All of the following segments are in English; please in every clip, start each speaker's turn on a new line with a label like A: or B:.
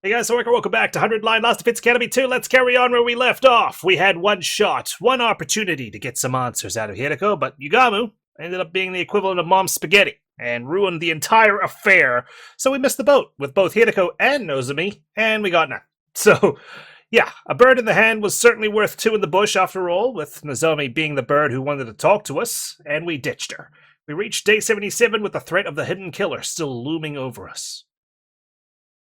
A: Hey guys, so welcome back to 100 Line Lost Defense Academy 2. Let's carry on where we left off. We had one shot, one opportunity to get some answers out of Hideko, but Yugamu ended up being the equivalent of mom's spaghetti and ruined the entire affair. So we missed the boat with both Hideko and Nozomi, and we got none. So, yeah, a bird in the hand was certainly worth two in the bush after all, with Nozomi being the bird who wanted to talk to us, and we ditched her. We reached day 77 with the threat of the hidden killer still looming over us.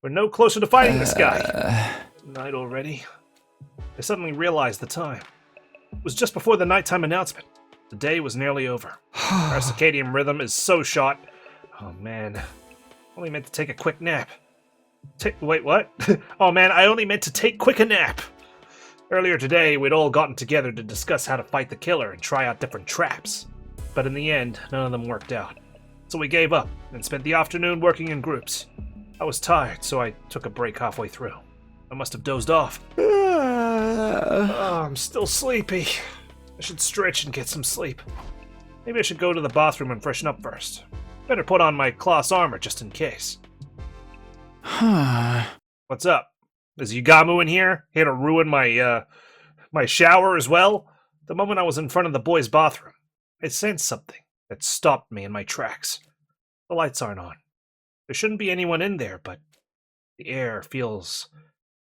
A: We're no closer to finding this guy. Night already. I suddenly realized the time. It was just before the nighttime announcement. The day was nearly over. Our circadian rhythm is so shot. Oh man. Only meant to take a quick nap. Wait, what? Oh man, I only meant to take quick a nap. Earlier today, we'd all gotten together to discuss how to fight the killer and try out different traps. But in the end, none of them worked out. So we gave up and spent the afternoon working in groups. I was tired, so I took a break halfway through. I must have dozed off. Oh, I'm still sleepy. I should stretch and get some sleep. Maybe I should go to the bathroom and freshen up first. Better put on my class armor just in case. What's up? Is Yugamu in here? Here to ruin my shower as well? The moment I was in front of the boys' bathroom, I sensed something that stopped me in my tracks. The lights aren't on. There shouldn't be anyone in there, but the air feels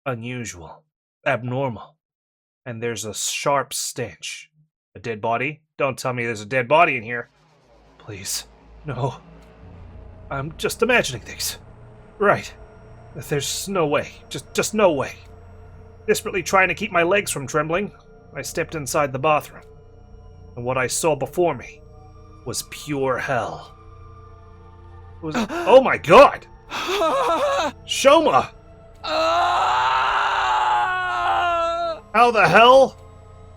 A: unusual, abnormal, and there's a sharp stench. A dead body? Don't tell me there's a dead body in here. Please, no. I'm just imagining things. Right. There's no way. Just no way. Desperately trying to keep my legs from trembling, I stepped inside the bathroom, and what I saw before me was pure hell. Oh my god! Shoma! How the hell?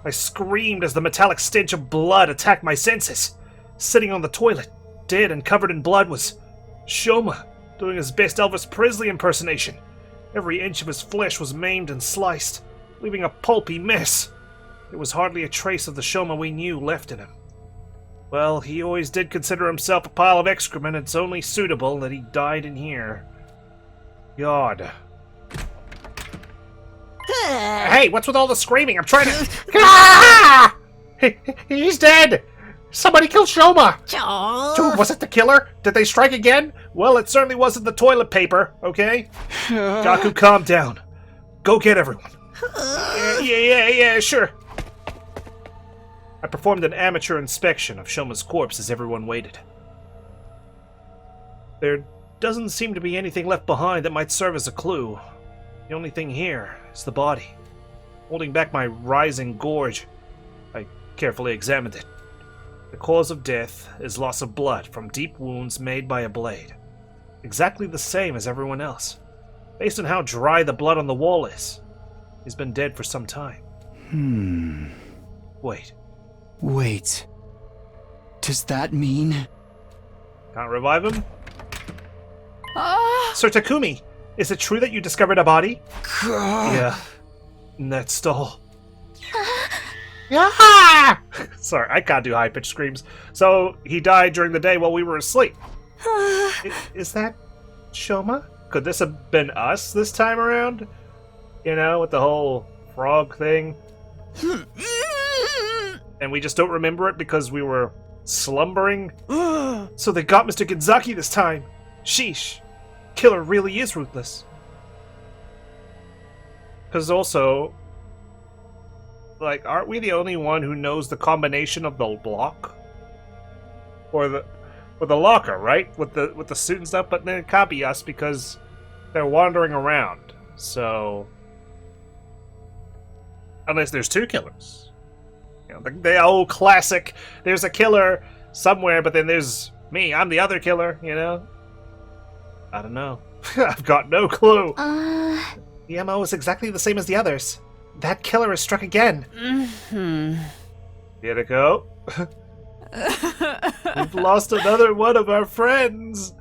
A: I screamed as the metallic stench of blood attacked my senses. Sitting on the toilet, dead and covered in blood, was Shoma, doing his best Elvis Presley impersonation. Every inch of his flesh was maimed and sliced, leaving a pulpy mess. There was hardly a trace of the Shoma we knew left in him. Well, he always did consider himself a pile of excrement. It's only suitable that he died in here. God. Hey, what's with all the screaming? I'm trying to... Ah! He's dead! Somebody killed Shoma! Dude, was it the killer? Did they strike again? Well, it certainly wasn't the toilet paper, okay? Gaku, calm down. Go get everyone. Yeah, sure. I performed an amateur inspection of Shoma's corpse as everyone waited. There doesn't seem to be anything left behind that might serve as a clue. The only thing here is the body. Holding back my rising gorge, I carefully examined it. The cause of death is loss of blood from deep wounds made by a blade. Exactly the same as everyone else. Based on how dry the blood on the wall is, he's been dead for some time.
B: Wait. Does that mean...
A: Can't revive him? Sir Takumi, is it true that you discovered a body? Yeah. In that stall. Yeah! Sorry, I can't do high-pitched screams. So, he died during the day while we were asleep. Is that Shoma? Could this have been us this time around? You know, with the whole frog thing? And we just don't remember it because we were slumbering? So they got Mr. Genzaki this time. Sheesh. Killer really is ruthless. Because also, like, aren't we the only one who knows the combination of the lock? Or the locker, right? With the suit and stuff, but then it can't be us because they're wandering around. So, unless there's two killers. You know, the old classic, there's a killer somewhere, but then there's me, I'm the other killer, you know? I don't know. I've got no clue. The MO is exactly the same as the others. That killer has struck again. Hideko. We've lost another one of our friends.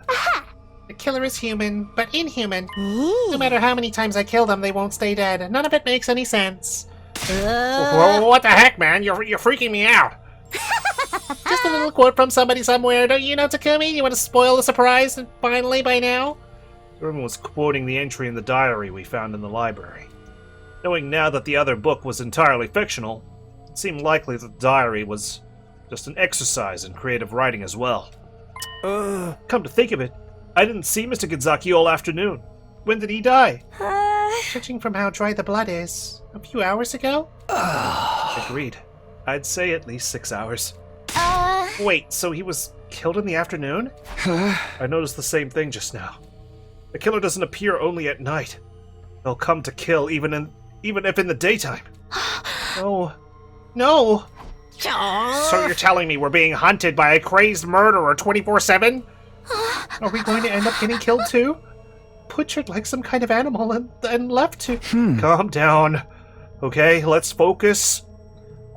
A: The killer is human, but inhuman. No matter how many times I kill them, they won't stay dead. None of it makes any sense. What the heck, man? You're freaking me out. Just a little quote from somebody somewhere. Don't you know, Takumi? You want to spoil the surprise finally by now? Everyone was quoting the entry in the diary we found in the library. Knowing now that the other book was entirely fictional, it seemed likely that the diary was just an exercise in creative writing as well. Come to think of it, I didn't see Mr. Gonzaki all afternoon. When did he die? Judging from how dry the blood is, a few hours ago? Agreed. I'd say at least 6 hours. Wait, so he was killed in the afternoon? I noticed the same thing just now. The killer doesn't appear only at night. They'll come to kill even if in the daytime. No. So you're telling me we're being hunted by a crazed murderer 24/7? Are we going to end up getting killed too? Butchered like some kind of animal and left to... Calm down. Okay, let's focus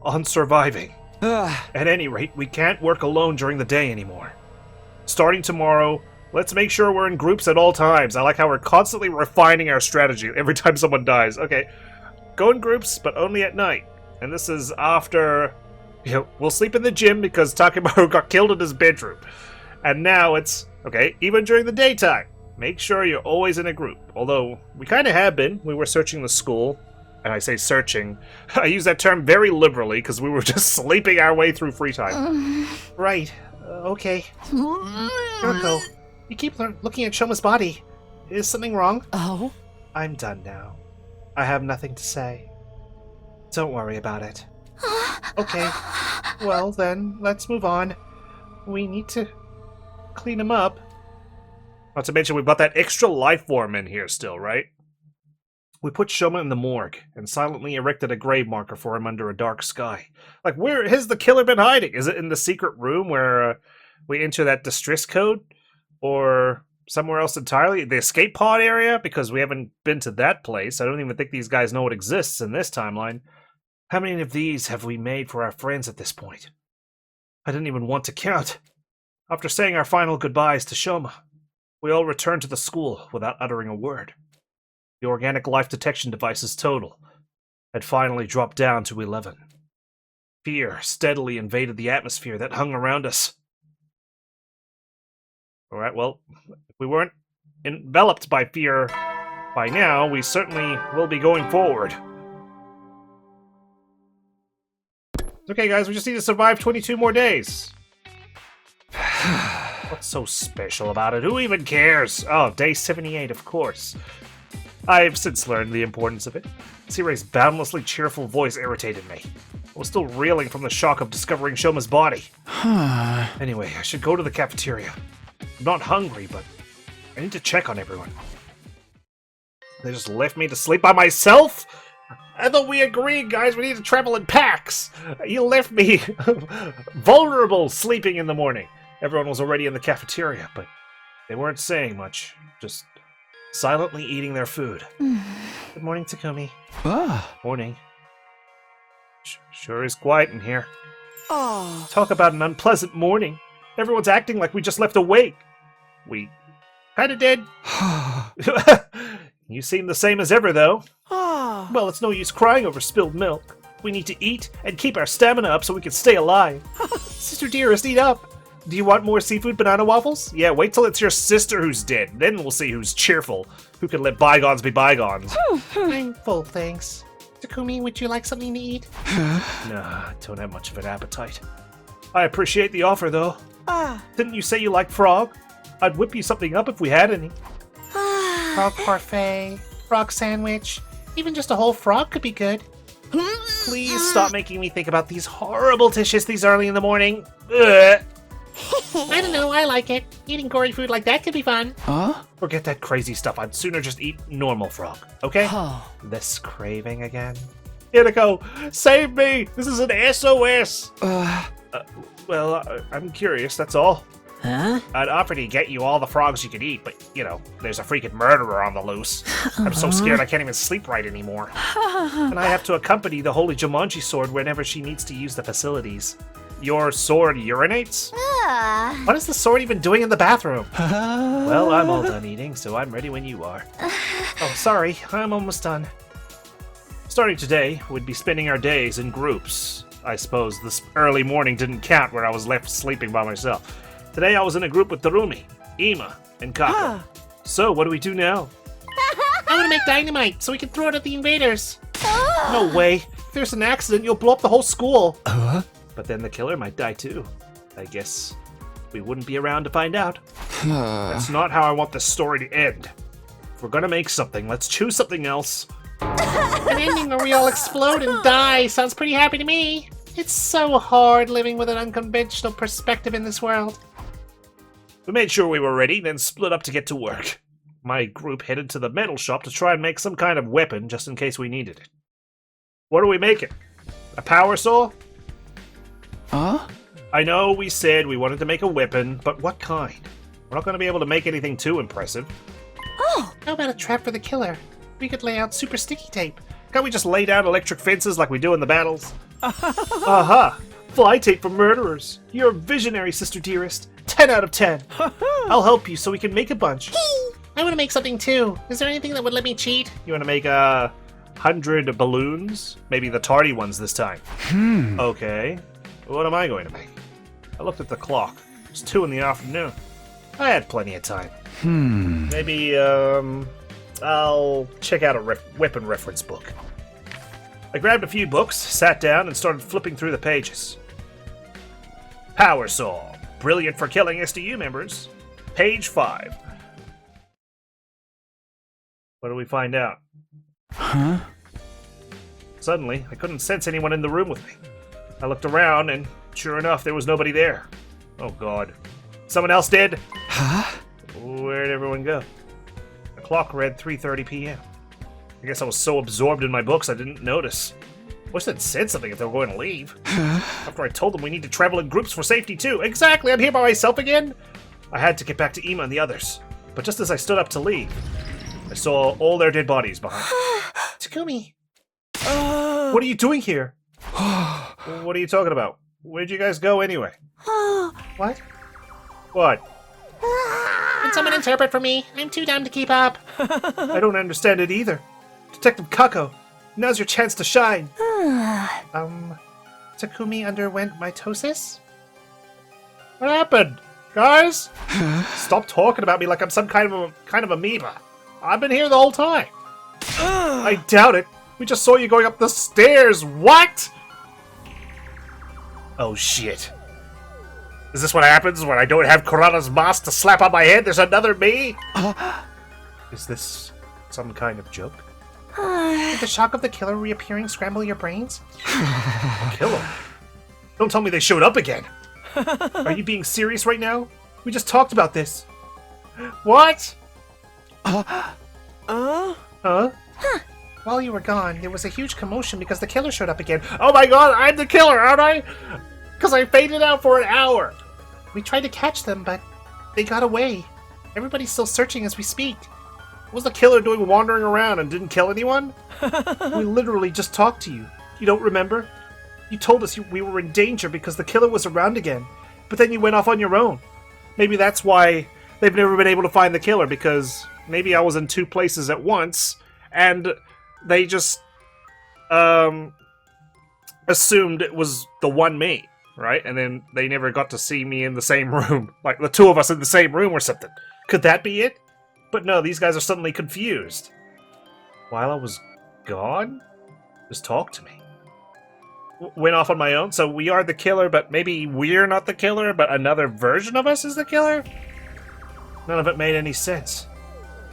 A: on surviving. At any rate, we can't work alone during the day anymore. Starting tomorrow, let's make sure we're in groups at all times. I like how we're constantly refining our strategy every time someone dies. Okay, go in groups, but only at night. And this is after... we'll sleep in the gym because Takumi got killed in his bedroom. And now it's... okay, even during the daytime. Make sure you're always in a group. Although, we kind of have been. We were searching the school. And I say searching. I use that term very liberally because we were just sleeping our way through free time. Right. Okay. Yuriko, you keep looking at Shoma's body. Is something wrong?
C: Oh?
A: I'm done now. I have nothing to say. Don't worry about it. Okay. Well, then, let's move on. We need to clean him up. Not to mention, we've got that extra life form in here still, right? We put Shoma in the morgue and silently erected a grave marker for him under a dark sky. Like, where has the killer been hiding? Is it in the secret room where we enter that distress code? Or somewhere else entirely? The escape pod area? Because we haven't been to that place. I don't even think these guys know it exists in this timeline. How many of these have we made for our friends at this point? I didn't even want to count. After saying our final goodbyes to Shoma, we all returned to the school without uttering a word. The organic life detection devices total had finally dropped down to 11. Fear steadily invaded the atmosphere that hung around us. Alright, well, if we weren't enveloped by fear by now, we certainly will be going forward. Okay, guys, we just need to survive 22 more days. What's so special about it? Who even cares? Oh, day 78, of course. I've since learned the importance of it. Sirai's boundlessly cheerful voice irritated me. I was still reeling from the shock of discovering Shoma's body. Anyway, I should go to the cafeteria. I'm not hungry, but I need to check on everyone. They just left me to sleep by myself? I thought we agreed, guys, we need to travel in packs. You left me vulnerable sleeping in the morning. Everyone was already in the cafeteria, but they weren't saying much. Just silently eating their food. Good morning, Takumi. Morning. Sure is quiet in here. Talk about an unpleasant morning. Everyone's acting like we just left awake. We kinda did. You seem the same as ever, though. Well, it's no use crying over spilled milk. We need to eat and keep our stamina up so we can stay alive. Sister dearest, eat up. Do you want more seafood banana waffles? Yeah, wait till it's your sister who's dead. Then we'll see who's cheerful. Who can let bygones be bygones. I'm full, thanks. Takumi, would you like something to eat? Nah, I don't have much of an appetite. I appreciate the offer, though. Didn't you say you like frog? I'd whip you something up if we had any. Frog parfait, frog sandwich, even just a whole frog could be good. Please stop making me think about these horrible dishes these early in the morning. Ugh. I don't know, I like it. Eating gory food like that could be fun. Forget that crazy stuff. I'd sooner just eat normal frog, okay? This craving again. Hideko, save me! This is an SOS! Well, I'm curious, that's all. I'd offer to get you all the frogs you could eat, but, you know, there's a freaking murderer on the loose. I'm so scared I can't even sleep right anymore. And I have to accompany the Holy Jumanji sword whenever she needs to use the facilities. Your sword urinates? What is the sword even doing in the bathroom? Well, I'm all done eating, so I'm ready when you are. Oh, sorry, I'm almost done. Starting today, we'd be spending our days in groups. I suppose this early morning didn't count where I was left sleeping by myself. Today I was in a group with Terumi, Ima, and Kako. So, what do we do now?
C: I want to make dynamite so we can throw it at the invaders.
A: No way. If there's an accident, you'll blow up the whole school. But then the killer might die too. I guess we wouldn't be around to find out. That's not how I want this story to end. If we're gonna make something, let's choose something else.
C: An ending where we all explode and die sounds pretty happy to me. It's so hard living with an unconventional perspective in this world.
A: We made sure we were ready, then split up to get to work. My group headed to the metal shop to try and make some kind of weapon just in case we needed it. What are we making? A power saw?
B: Huh?
A: I know we said we wanted to make a weapon, but what kind? We're not going to be able to make anything too impressive.
C: Oh, how about a trap for the killer? We could lay out super sticky tape.
A: Can't we just lay down electric fences like we do in the battles? Aha! Fly tape for murderers. You're a visionary, sister dearest. 10 out of 10. I'll help you so we can make a bunch.
C: I want to make something too. Is there anything that would let me cheat?
A: You want to make 100 balloons? Maybe the tardy ones this time. Okay. What am I going to make? I looked at the clock. It was 2 in the afternoon. I had plenty of time. Maybe, I'll check out a weapon reference book. I grabbed a few books, sat down, and started flipping through the pages. Power Saw. Brilliant for killing SDU members. Page 5. What do we find out?
B: Huh?
A: Suddenly, I couldn't sense anyone in the room with me. I looked around, and sure enough, there was nobody there. Oh god. Someone else dead?
B: Huh?
A: Where'd everyone go? The clock read 3:30 p.m. I guess I was so absorbed in my books I didn't notice. Wish they'd said something if they were going to leave. After I told them we need to travel in groups for safety too. Exactly, I'm here by myself again? I had to get back to Ima and the others. But just as I stood up to leave, I saw all their dead bodies behind me.
C: Takumi.
A: What are you doing here? What are you talking about? Where'd you guys go anyway?
C: What?
A: What?
C: Can someone interpret for me? I'm too dumb to keep up.
A: I don't understand it either. Detective Kako, now's your chance to shine.
C: Takumi underwent mitosis?
A: What happened? Guys? Stop talking about me like I'm some kind of amoeba. I've been here the whole time. I doubt it. We just saw you going up the stairs. What? Oh shit. Is this what happens when I don't have Kurata's mask to slap on my head? There's another me? Is this some kind of joke?
C: Did the shock of the killer reappearing scramble your brains?
A: Killer? Don't tell me they showed up again. Are you being serious right now? We just talked about this. What? Huh?
C: While you were gone, there was a huge commotion because the killer showed up again.
A: Oh my god, I'm the killer, aren't I? Because I faded out for an hour.
C: We tried to catch them, but they got away. Everybody's still searching as we speak.
A: What was the killer doing wandering around and didn't kill anyone? We literally just talked to you. You don't remember? You told us we were in danger because the killer was around again. But then you went off on your own. Maybe that's why they've never been able to find the killer, because maybe I was in 2 places at once, and they just assumed it was the one me, right? And then they never got to see me in the same room. Like, the 2 of us in the same room or something. Could that be it? But no, these guys are suddenly confused. While I was gone? Just talk to me. Went off on my own, so we are the killer, but maybe we're not the killer, but another version of us is the killer? None of it made any sense.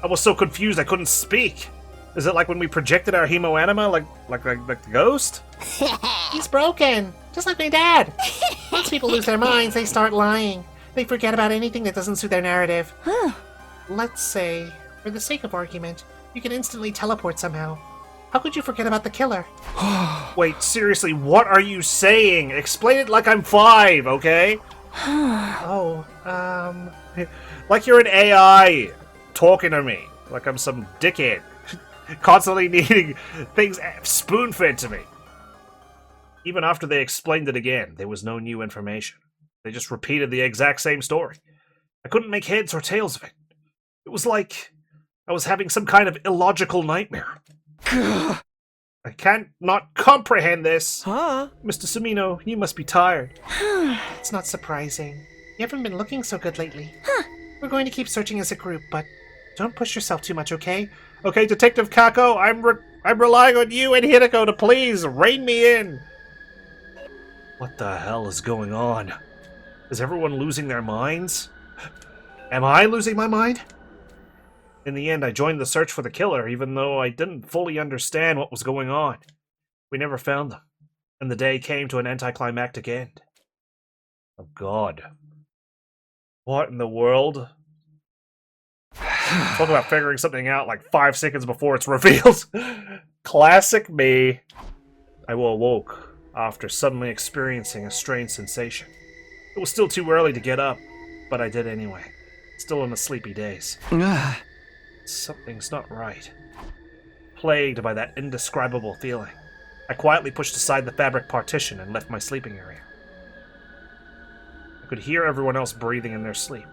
A: I was so confused I couldn't speak. Is it like when we projected our hemoanima, like the ghost?
C: He's broken, just like my dad. Once people lose their minds, they start lying. They forget about anything that doesn't suit their narrative. Let's say, for the sake of argument, you can instantly teleport somehow. How could you forget about the killer?
A: Wait, seriously, what are you saying? Explain it like I'm 5, okay? Like you're an AI talking to me. Like I'm some dickhead. Constantly needing things spoon-fed to me. Even after they explained it again, there was no new information. They just repeated the exact same story. I couldn't make heads or tails of it. It was like I was having some kind of illogical nightmare. I can't not comprehend this. Mr. Sumino, you must be tired.
C: It's not surprising. You haven't been looking so good lately. We're going to keep searching as a group, but Don't push yourself too much, okay? Okay, Detective Kako, I'm relying on you and Hideko to please rein me in.
A: What the hell is going on? Is everyone losing their minds? Am I losing my mind? In the end, I joined the search for the killer, even though I didn't fully understand what was going on. We never found them, and the day came to an anticlimactic end. Oh God. What in the world? Talk about figuring something out like 5 seconds before it's revealed. Classic me. I awoke after suddenly experiencing a strange sensation. It was still too early to get up, but I did anyway. Still in the sleepy days. Something's not right. Plagued by that indescribable feeling, I quietly pushed aside the fabric partition and left my sleeping area. I could hear everyone else breathing in their sleep.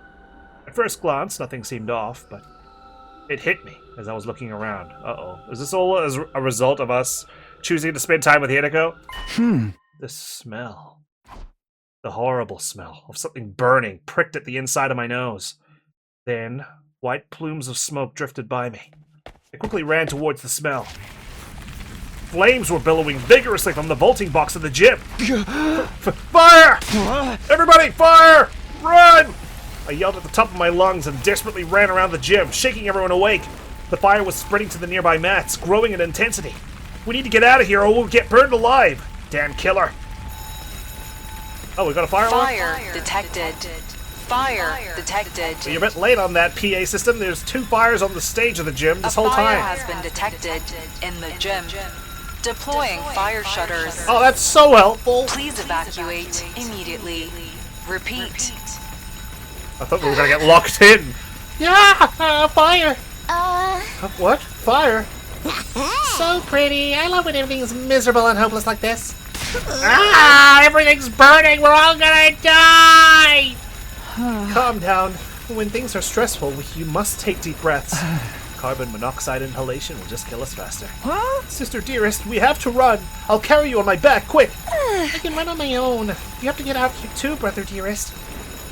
A: At first glance, nothing seemed off, but it hit me as I was looking around. Uh-oh. Is this all as a result of us choosing to spend time with Hideko? The smell. The horrible smell of something burning pricked at the inside of my nose. Then, white plumes of smoke drifted by me. I quickly ran towards the smell. Flames were billowing vigorously from the vaulting box of the gym. Fire! Everybody, fire! Run! I yelled at the top of my lungs and desperately ran around the gym, shaking everyone awake. The fire was spreading to the nearby mats, growing in intensity. We need to get out of here or we'll get burned alive. Damn killer. Oh, we got a fire alarm?
D: Fire detected. Fire detected.
A: Well, you're a bit late on that PA system. There's 2 fires on the stage of the gym this whole
D: Fire
A: time.
D: has been detected in the gym. Deploying fire shutters.
A: Oh, that's so helpful.
D: Please evacuate immediately. Repeat.
A: I thought we were gonna get locked in.
C: Yeah, fire.
A: What? Fire?
C: So pretty. I love when everything's miserable and hopeless like this. Everything's burning. We're all gonna die.
A: Calm down. When things are stressful, you must take deep breaths. Carbon monoxide inhalation will just kill us faster. Sister dearest, we have to run. I'll carry you on my back, quick.
C: I can run on my own. You have to get out here too, brother dearest.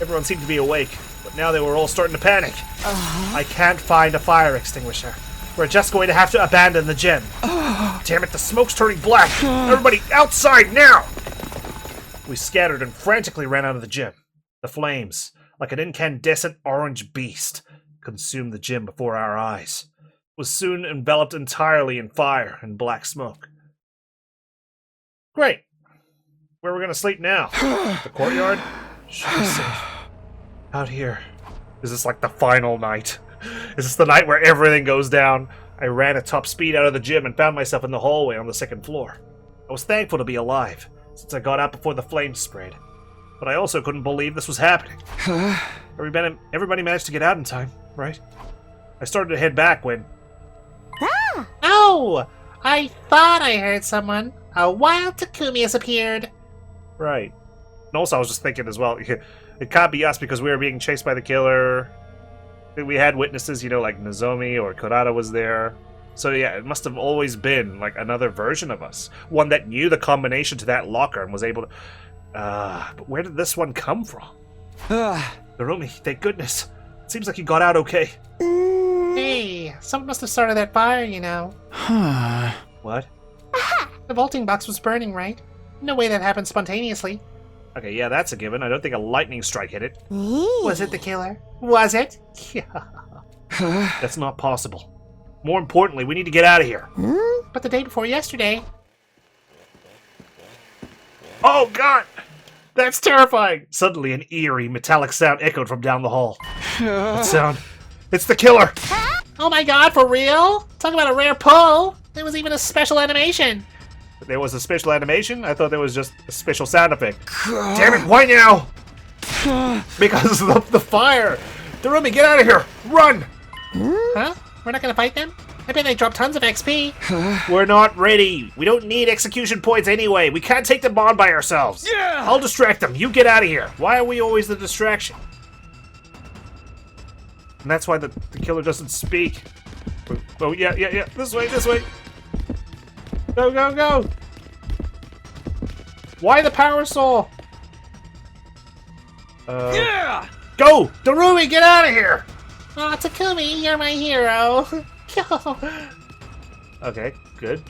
A: Everyone seemed to be awake, but now they were all starting to panic. I can't find a fire extinguisher. We're just going to have to abandon the gym. Damn it, the smoke's turning black. Everybody outside now! We scattered and frantically ran out of the gym. The flames, like an incandescent orange beast, consumed the gym before our eyes. It was soon enveloped entirely in fire and black smoke. Great. Where are we going to sleep now? The courtyard? Should be safe. Out here. Is this like the final night? Is this the night where everything goes down? I ran at top speed out of the gym and found myself in the hallway on the 2nd floor. I was thankful to be alive, since I got out before the flames spread. But I also couldn't believe this was happening. Everybody managed to get out in time, right? I started to head back when...
C: Oh! I thought I heard someone. A wild Takumi has appeared.
A: Right. And also I was just thinking as well, it can't be us because we were being chased by the killer. We had witnesses, like Nozomi or Kurata was there. So yeah, it must have always been like another version of us. One that knew the combination to that locker and was able to... but where did this one come from? Narumi, thank goodness. It seems like you got out okay.
C: Hey, someone must have started that fire,
A: What?
C: The vaulting box was burning, right? No way that happened spontaneously.
A: Okay, yeah, that's a given. I don't think a lightning strike hit it.
C: Was it the killer? Was it?
A: That's not possible. More importantly, we need to get out of here.
C: But the day before yesterday...
A: Oh, God! That's terrifying! Suddenly, an eerie, metallic sound echoed from down the hall. What sound? It's the killer!
C: Oh my god, for real? Talk about a rare pull! There was even a special animation!
A: There was a special animation? I thought there was just a special sound effect. Damn it, why now? Because of the fire! Darumi, get out of here! Run!
C: Huh? We're not gonna fight them? I bet they dropped tons of XP.
A: We're not ready. We don't need execution points anyway. We can't take them on by ourselves. Yeah! I'll distract them. You get out of here. Why are we always the distraction? And that's why the killer doesn't speak. Oh, yeah. This way. Go. Why the power saw?
B: Yeah!
A: Go! Darumi, get out of here!
C: Aw, Takumi, you're my hero.
A: Okay, good.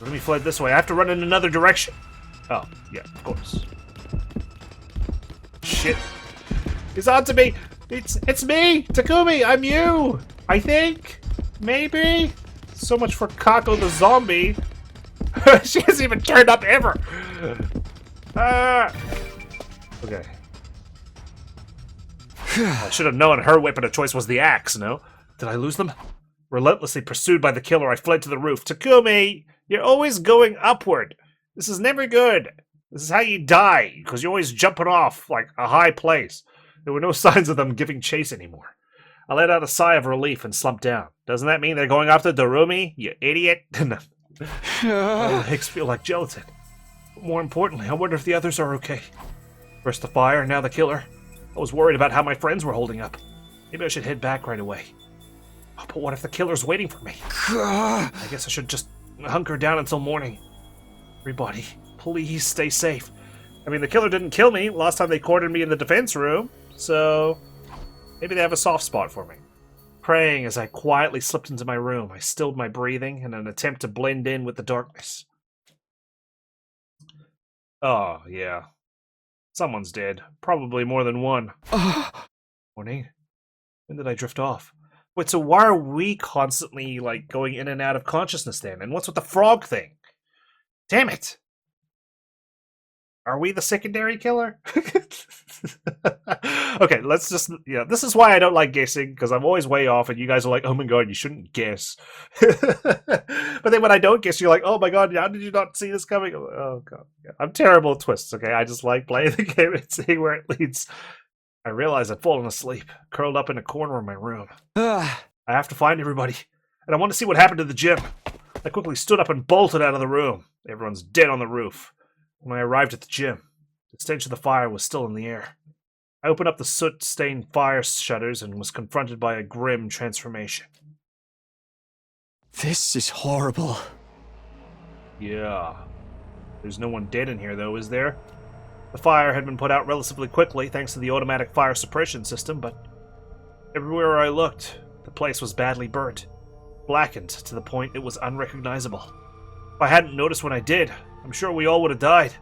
A: Let me fled this way. I have to run in another direction. Oh, yeah, of course. Shit. He's on to me. It's me, Takumi. I'm you. I think. Maybe. So much for Kako the zombie. She hasn't even turned up ever. Okay. I should have known her weapon of choice was the axe, no? Did I lose them? Relentlessly pursued by the killer, I fled to the roof. Takumi, you're always going upward. This is never good. This is how you die, because you're always jumping off like a high place. There were no signs of them giving chase anymore. I let out a sigh of relief and slumped down. Doesn't that mean they're going after Darumi, you idiot? My legs feel like gelatin. But more importantly, I wonder if the others are okay. First the fire, now the killer. I was worried about how my friends were holding up. Maybe I should head back right away. Oh, but what if the killer's waiting for me? I guess I should just hunker down until morning. Everybody, please stay safe. I mean, the killer didn't kill me last time they cornered me in the defense room, so maybe they have a soft spot for me. Praying as I quietly slipped into my room, I stilled my breathing in an attempt to blend in with the darkness. Oh, yeah. Someone's dead. Probably more than one. Morning. When did I drift off? Wait, so why are we constantly, like, going in and out of consciousness then? And what's with the frog thing? Damn it! Are we the secondary killer? Okay, let's just... Yeah, this is why I don't like guessing, because I'm always way off, and you guys are like, oh my god, you shouldn't guess. But then when I don't guess, you're like, oh my god, how did you not see this coming? Oh god. Yeah, I'm terrible at twists, okay? I just like playing the game and seeing where it leads. I realized I'd fallen asleep, curled up in a corner of my room. I have to find everybody, and I want to see what happened to the gym. I quickly stood up and bolted out of the room. Everyone's dead on the roof. When I arrived at the gym, the stench of the fire was still in the air. I opened up the soot-stained fire shutters and was confronted by a grim transformation.
B: This is horrible.
A: Yeah. There's no one dead in here, though, is there? The fire had been put out relatively quickly thanks to the automatic fire suppression system, but everywhere I looked, the place was badly burnt, blackened to the point it was unrecognizable. If I hadn't noticed when I did, I'm sure we all would have died.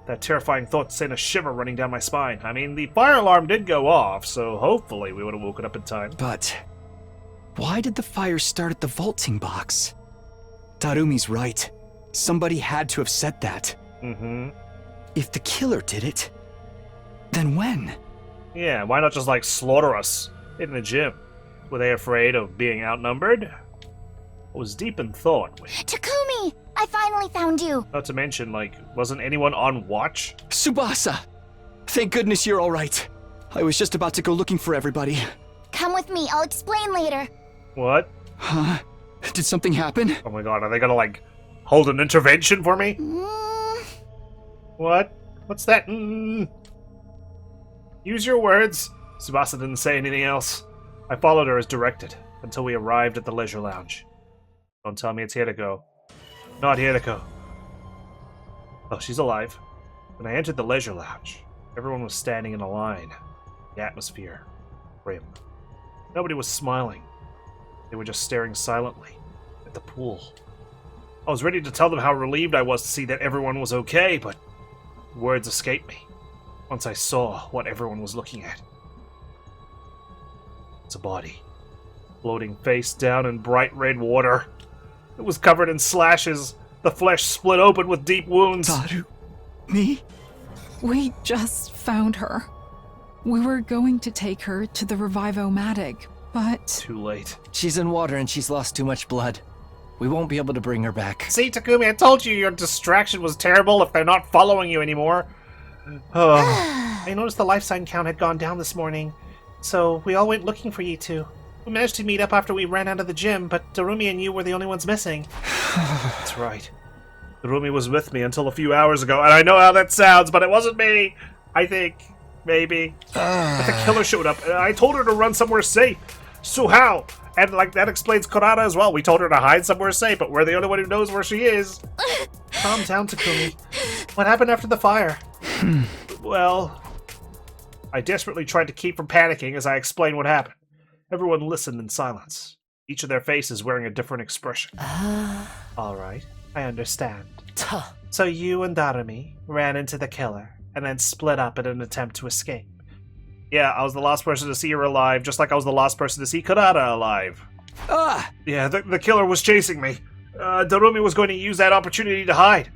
A: That terrifying thought sent a shiver running down my spine. I mean, the fire alarm did go off, so hopefully we would have woken up in time.
B: But why did the fire start at the vaulting box? Tarumi's right. Somebody had to have set that.
A: Mm-hmm.
B: If the killer did it, then when?
A: Yeah, why not just, like, slaughter us in the gym? Were they afraid of being outnumbered? I was deep in thought.
E: Takumi! I finally found you!
A: Not to mention, like, wasn't anyone on watch?
B: Tsubasa! Thank goodness you're alright. I was just about to go looking for everybody.
E: Come with me, I'll explain later.
A: What?
B: Huh? Did something happen?
A: Oh my god, are they gonna, like, hold an intervention for me? What? What's that? Use your words. Tsubasa didn't say anything else. I followed her as directed, until we arrived at the leisure lounge. Don't tell me it's Hiriko. Not Hiriko. Oh, she's alive. When I entered the leisure lounge, everyone was standing in a line. The atmosphere, grim. Nobody was smiling. They were just staring silently at the pool. I was ready to tell them how relieved I was to see that everyone was okay, but words escaped me once I saw what everyone was looking at. It's a body, floating face down in bright red water. It was covered in slashes, the flesh split open with deep wounds.
B: Me?
F: We just found her. We were going to take her to the Revive-O-Matic, but...
A: Too late.
G: She's in water and she's lost too much blood. We won't be able to bring her back.
A: See, Takumi, I told you your distraction was terrible if they're not following you anymore. Oh.
C: I noticed the life sign count had gone down this morning, so we all went looking for you two. We managed to meet up after we ran out of the gym, but Darumi and you were the only ones missing.
A: That's right. Darumi was with me until a few hours ago, and I know how that sounds, but it wasn't me. I think. Maybe. But the killer showed up, and I told her to run somewhere safe. So how? And, like, that explains Korada as well. We told her to hide somewhere safe, but we're the only one who knows where she is.
C: Calm down, Takumi. What happened after the fire?
A: Well, I desperately tried to keep from panicking as I explained what happened. Everyone listened in silence, each of their faces wearing a different expression. All right, I understand. So you and Darumi ran into the killer and then split up in an attempt to escape. Yeah, I was the last person to see her alive, just like I was the last person to see Kurata alive. Yeah, the killer was chasing me. Darumi was going to use that opportunity to hide.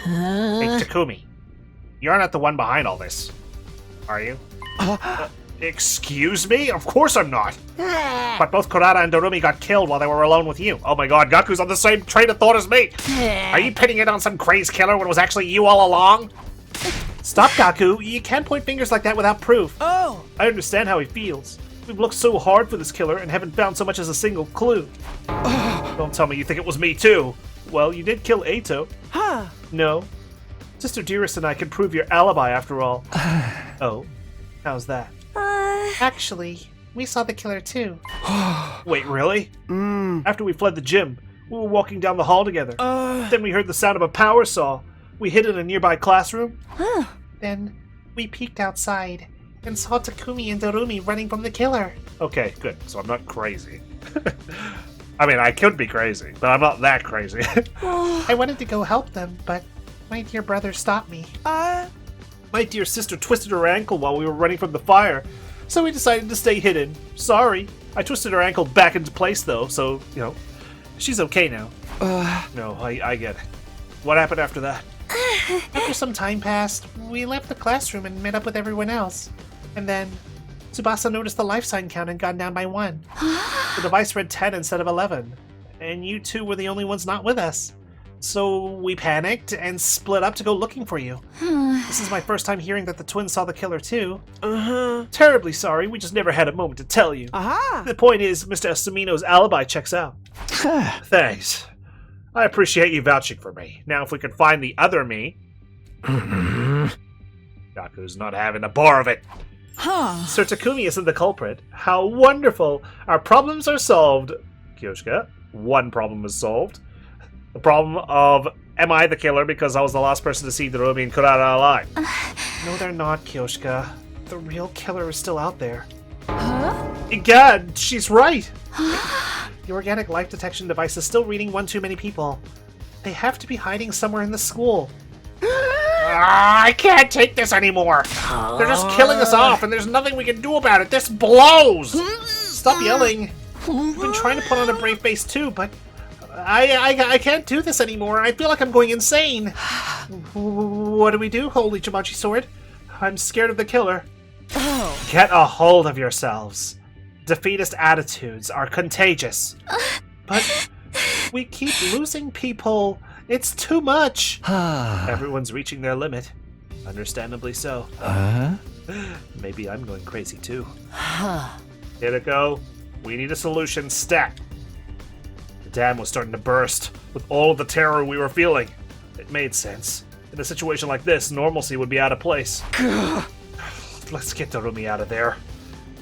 A: Hey, Takumi, you're not the one behind all this, are you? Excuse me? Of course I'm not. But both Kurata and Darumi got killed while they were alone with you. Oh my god, Gaku's on the same train of thought as me. Are you pinning it on some crazed killer when it was actually you all along? Stop, Gaku. You can't point fingers like that without proof.
G: Oh!
A: I understand how he feels. We've looked so hard for this killer and haven't found so much as a single clue. Don't tell me you think it was me too. Well, you did kill Eito. No. Sister Dearest and I can prove your alibi after all. Oh, how's that?
C: Actually, we saw the killer too.
A: Wait, really? After we fled the gym, we were walking down the hall together. Then we heard the sound of a power saw. We hid in a nearby classroom.
C: Then we peeked outside and saw Takumi and Darumi running from the killer.
A: Okay, good. So I'm not crazy. I mean, I could be crazy, but I'm not that crazy.
C: I wanted to go help them, but my dear brother stopped me.
A: My dear sister twisted her ankle while we were running from the fire, so we decided to stay hidden. Sorry. I twisted her ankle back into place, though, so, she's okay now. No, I get it. What happened after that?
C: After some time passed, we left the classroom and met up with everyone else. And then, Tsubasa noticed the life sign count had gone down by 1. The device read 10 instead of 11. And you two were the only ones not with us. So we panicked and split up to go looking for you. This is my first time hearing that the twins saw the killer too. Terribly sorry, we just never had a moment to tell you. The point is, Mr. Asumino's alibi checks out. Thanks. I appreciate you vouching for me. Now if we could find the other me... Gaku's not having a bar of it. Sir Takumi isn't the culprit. How wonderful! Our problems are solved. Kyoshika, one problem is solved. The problem of, am I the killer because I was the last person to see Darumi and Kurata alive? No, they're not, Kyoshika. The real killer is still out there. Egad, she's right! The organic life detection device is still reading one too many people. They have to be hiding somewhere in the school. I can't take this anymore! They're just killing us off, and there's nothing we can do about it! This blows! Stop yelling! I've been trying to put on a brave face too, but I can't do this anymore. I feel like I'm going insane. What do we do, Holy Jumanji Sword? I'm scared of the killer. Get a hold of yourselves. Defeatist attitudes are contagious. But we keep losing people. It's too much. Everyone's reaching their limit. Understandably so. Maybe I'm going crazy too. Hirako, we need a solution stat. The dam was starting to burst with all of the terror we were feeling. It made sense. In a situation like this, normalcy would be out of place. Let's get Darumi out of there.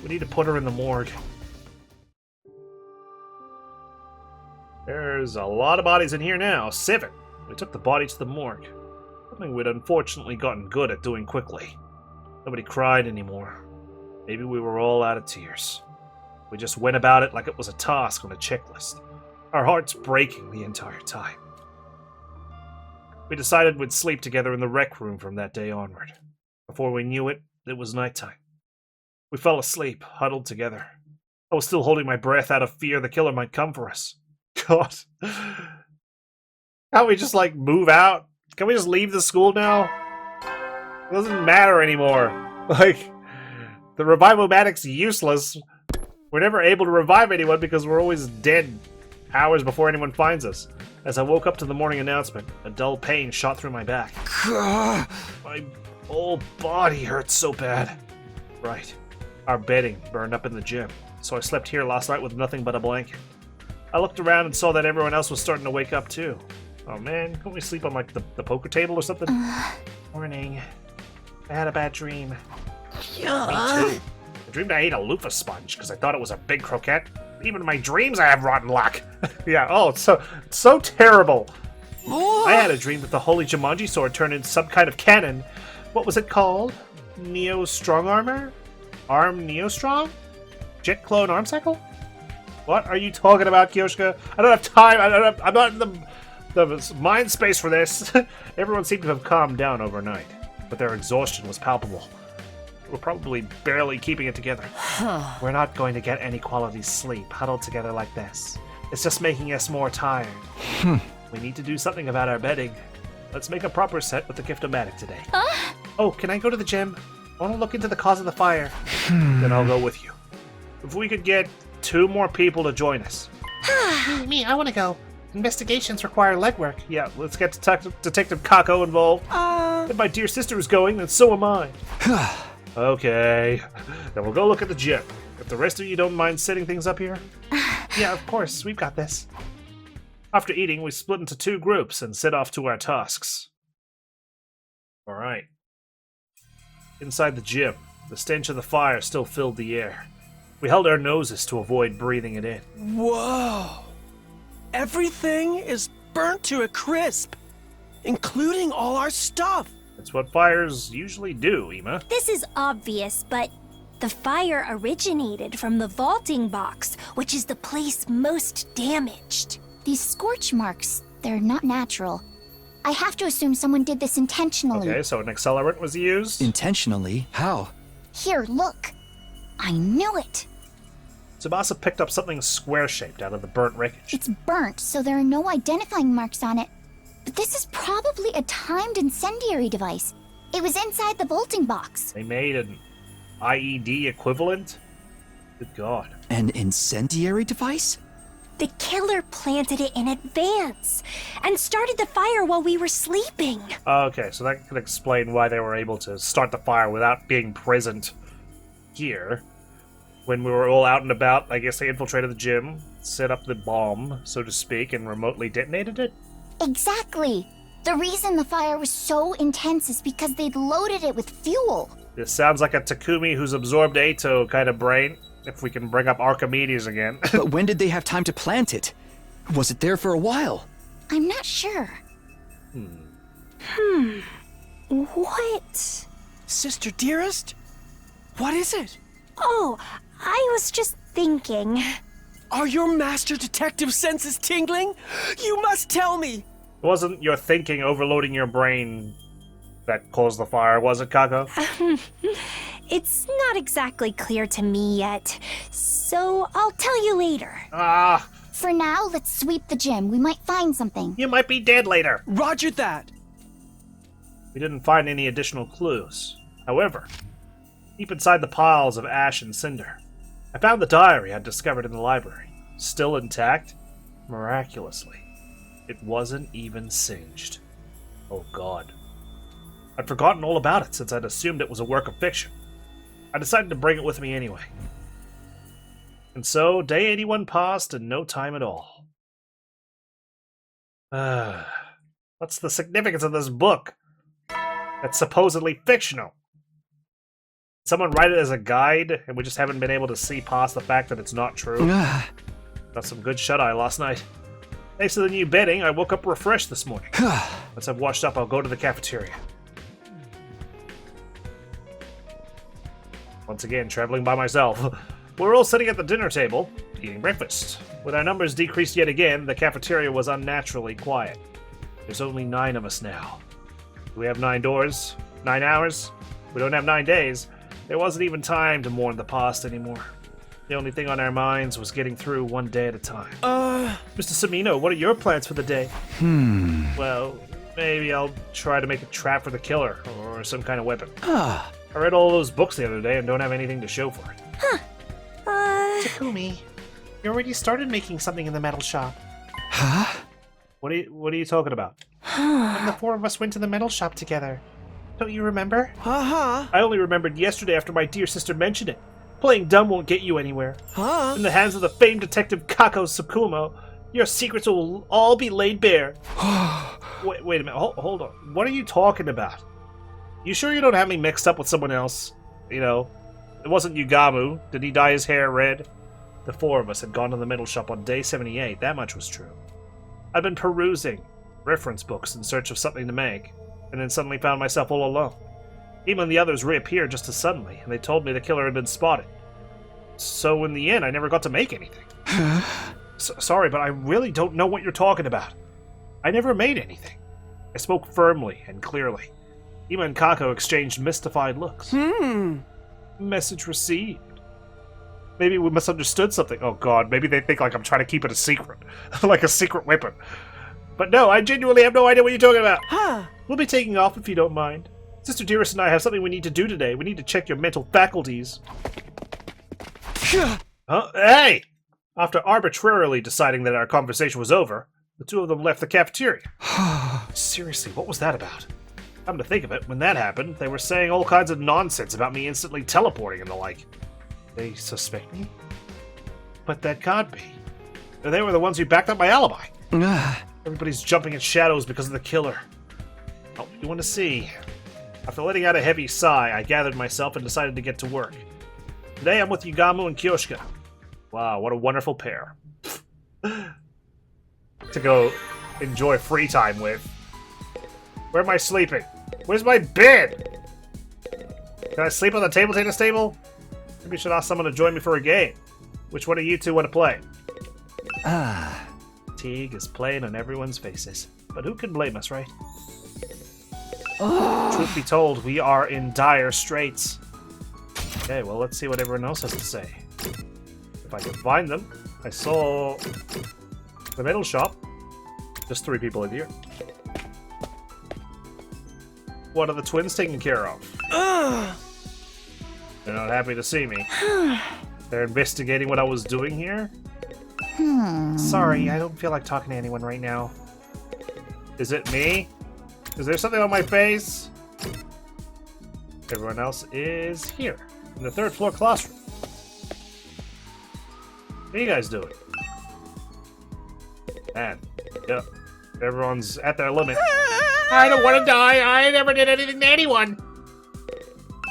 C: We need to put her in the morgue. There's a lot of bodies in here now. 7. We took the body to the morgue. Something we'd unfortunately gotten good at doing quickly. Nobody cried anymore. Maybe we were all out of tears. We just went about it like it was a task on a checklist. Our hearts breaking the entire time. We decided we'd sleep together in the rec room from that day onward. Before we knew it, it was nighttime. We fell asleep, huddled together. I was still holding my breath out of fear the killer might come for us. God. Can't we just, move out? Can we just leave the school now? It doesn't matter anymore. The Revivomatic's useless. We're never able to revive anyone because we're always dead hours before anyone finds us. As I woke up to the morning announcement, a dull pain shot through my back. My whole body hurts so bad. Right. Our bedding burned up in the gym, so I slept here last night with nothing but a blanket. I looked around and saw that everyone else was starting to wake up too. Oh man, couldn't we sleep on the poker table or something? Morning. I had a bad dream. Me too. I dreamed I ate a loofah sponge because I thought it was a big croquette. Even in my dreams I have rotten luck. Yeah, oh, it's so terrible. I had a dream that the Holy Jumanji Sword turned into some kind of cannon.
A: What was it called? Neo Strong Armor? Arm Neo Strong? Jet Clone Arm Cycle? What are you talking about, Kyoshka? I don't have time. I'm not in the mind space for this. Everyone seemed to have calmed down overnight, but their exhaustion was palpable. We're probably barely keeping it together. We're not going to get any quality sleep huddled together like this. It's just making us more tired. We need to do something about our bedding. Let's make a proper set with the Gift-O-Matic today. Oh, can I go to the gym? I want to look into the cause of the fire. Then I'll go with you. If we could get 2 more people to join us.
C: Me, I want to go. Investigations require legwork.
A: Yeah, let's get Detective Kako involved. If my dear sister is going, then so am I. Okay, then we'll go look at the gym. If the rest of you don't mind setting things up here.
C: Yeah, of course. We've got this.
A: After eating, we split into 2 groups and set off to our tasks. Alright. Inside the gym, the stench of the fire still filled the air. We held our noses to avoid breathing it in.
H: Whoa! Everything is burnt to a crisp, including all our stuff.
A: That's what fires usually do, Ima.
I: This is obvious, but the fire originated from the vaulting box, which is the place most damaged.
E: These scorch marks, they're not natural. I have to assume someone did this intentionally.
A: Okay, so an accelerant was used.
B: Intentionally? How?
E: Here, look. I knew it.
A: Tsubasa picked up something square-shaped out of the burnt wreckage.
E: It's burnt, so there are no identifying marks on it. But this is probably a timed incendiary device. It was inside the vaulting box.
A: They made an IED equivalent? Good God.
B: An incendiary device?
I: The killer planted it in advance and started the fire while we were sleeping.
A: Okay, so that could explain why they were able to start the fire without being present here. When we were all out and about, I guess they infiltrated the gym, set up the bomb, so to speak, and remotely detonated it?
E: Exactly. The reason the fire was so intense is because they'd loaded it with fuel.
A: This sounds like a Takumi who's absorbed Ato kind of brain, if we can bring up Archimedes again.
B: But when did they have time to plant it? Was it there for a while?
E: I'm not sure.
I: What?
H: Sister dearest? What is it?
I: Oh, I was just thinking.
H: Are your master detective senses tingling? You must tell me!
A: It wasn't your thinking overloading your brain that caused the fire, was it, Kako?
I: It's not exactly clear to me yet, so I'll tell you later.
E: For now, let's sweep the gym. We might find something.
A: You might be dead later.
H: Roger that!
A: We didn't find any additional clues. However, deep inside the piles of ash and cinder, I found the diary I'd discovered in the library. Still intact, miraculously. It wasn't even singed. Oh God. I'd forgotten all about it since I'd assumed it was a work of fiction. I decided to bring it with me anyway. And so, day 81 passed in no time at all. What's the significance of this book? That's supposedly fictional. Someone write it as a guide, and we just haven't been able to see past the fact that it's not true. Got some good shut-eye last night. Thanks to the new bedding, I woke up refreshed this morning. Once I've washed up, I'll go to the cafeteria. Once again, traveling by myself. We're all sitting at the dinner table, eating breakfast. With our numbers decreased yet again, the cafeteria was unnaturally quiet. There's only 9 of us now. Do we have 9 doors? 9 hours? We don't have 9 days. There wasn't even time to mourn the past anymore. The only thing on our minds was getting through one day at a time. Mr. Samino, what are your plans for the day? Well, maybe I'll try to make a trap for the killer, or some kind of weapon. I read all those books the other day and don't have anything to show for it.
C: Takumi, you already started making something in the metal shop.
B: Huh?
A: What are you talking about?
C: When the 4 of us went to the metal shop together. Don't you remember?
H: Uh-huh.
A: I only remembered yesterday after my dear sister mentioned it. Playing dumb won't get you anywhere.
H: Huh?
A: In the hands of the famed detective Kako Tsukumo, your secrets will all be laid bare. Wait a minute, hold on. What are you talking about? You sure you don't have me mixed up with someone else? You know, it wasn't Yugamu. Did he dye his hair red? The 4 of us had gone to the metal shop on day 78, that much was true. I'd been perusing reference books in search of something to make, and then suddenly found myself all alone. Ima and the others reappeared just as suddenly, and they told me the killer had been spotted. So in the end, I never got to make anything. Sorry, but I really don't know what you're talking about. I never made anything. I spoke firmly and clearly. Ima and Kako exchanged mystified looks. Message received. Maybe we misunderstood something. Oh god, maybe they think like I'm trying to keep it a secret. Like a secret weapon. But no, I genuinely have no idea what you're talking about. We'll be taking off if you don't mind. Sister Dearest and I have something we need to do today. We need to check your mental faculties. Hey! After arbitrarily deciding that our conversation was over, the two of them left the cafeteria. Seriously, what was that about? Come to think of it, when that happened, they were saying all kinds of nonsense about me instantly teleporting and the like. They suspect me? But that can't be. They were the ones who backed up my alibi. Everybody's jumping at shadows because of the killer. Oh, you want to see? After letting out a heavy sigh, I gathered myself and decided to get to work. Today I'm with Yugamu and Kyoshika. Wow, what a wonderful pair. To go enjoy free time with. Where am I sleeping? Where's my bed? Can I sleep on the table tennis table? Maybe I should ask someone to join me for a game. Which one of you two want to play? Fatigue is plain on everyone's faces. But who can blame us, right? Truth be told, we are in dire straits. Okay, well, let's see what everyone else has to say. If I can find them. I saw the metal shop. Just 3 people in here. What are the twins taking care of? They're not happy to see me. They're investigating what I was doing here? Sorry, I don't feel like talking to anyone right now. Is it me? Is there something on my face? Everyone else is here, in the 3rd floor classroom. What are you guys doing? Man, yep. Everyone's at their limit.
C: I don't want to die. I never did anything to anyone.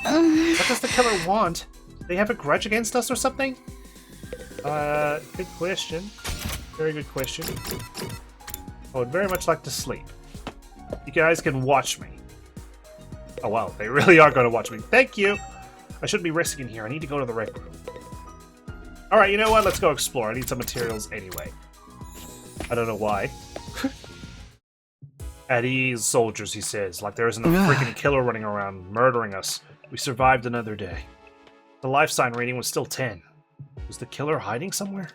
A: What does the killer want? Do they have a grudge against us or something? Good question. Very good question. I would very much like to sleep. You guys can watch me. Oh wow, they really are going to watch me. Thank you! I shouldn't be risking in here. I need to go to the rec room. Alright, you know what? Let's go explore. I need some materials anyway. I don't know why. At ease, soldiers, he says, like there isn't a freaking killer running around murdering us. We survived another day. The life sign rating was still 10. Was the killer hiding somewhere?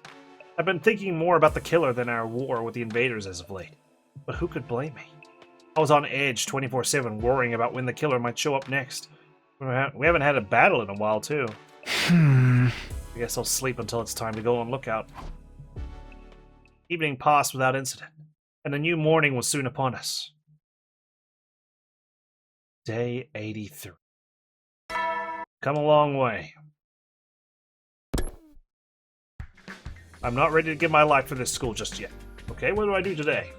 A: I've been thinking more about the killer than our war with the invaders as of late. But who could blame me? I was on edge 24/7, worrying about when the killer might show up next. We haven't had a battle in a while, too. I guess I'll sleep until it's time to go on lookout. Evening passed without incident, and a new morning was soon upon us. Day 83. Come a long way. I'm not ready to give my life for this school just yet. Okay, what do I do today?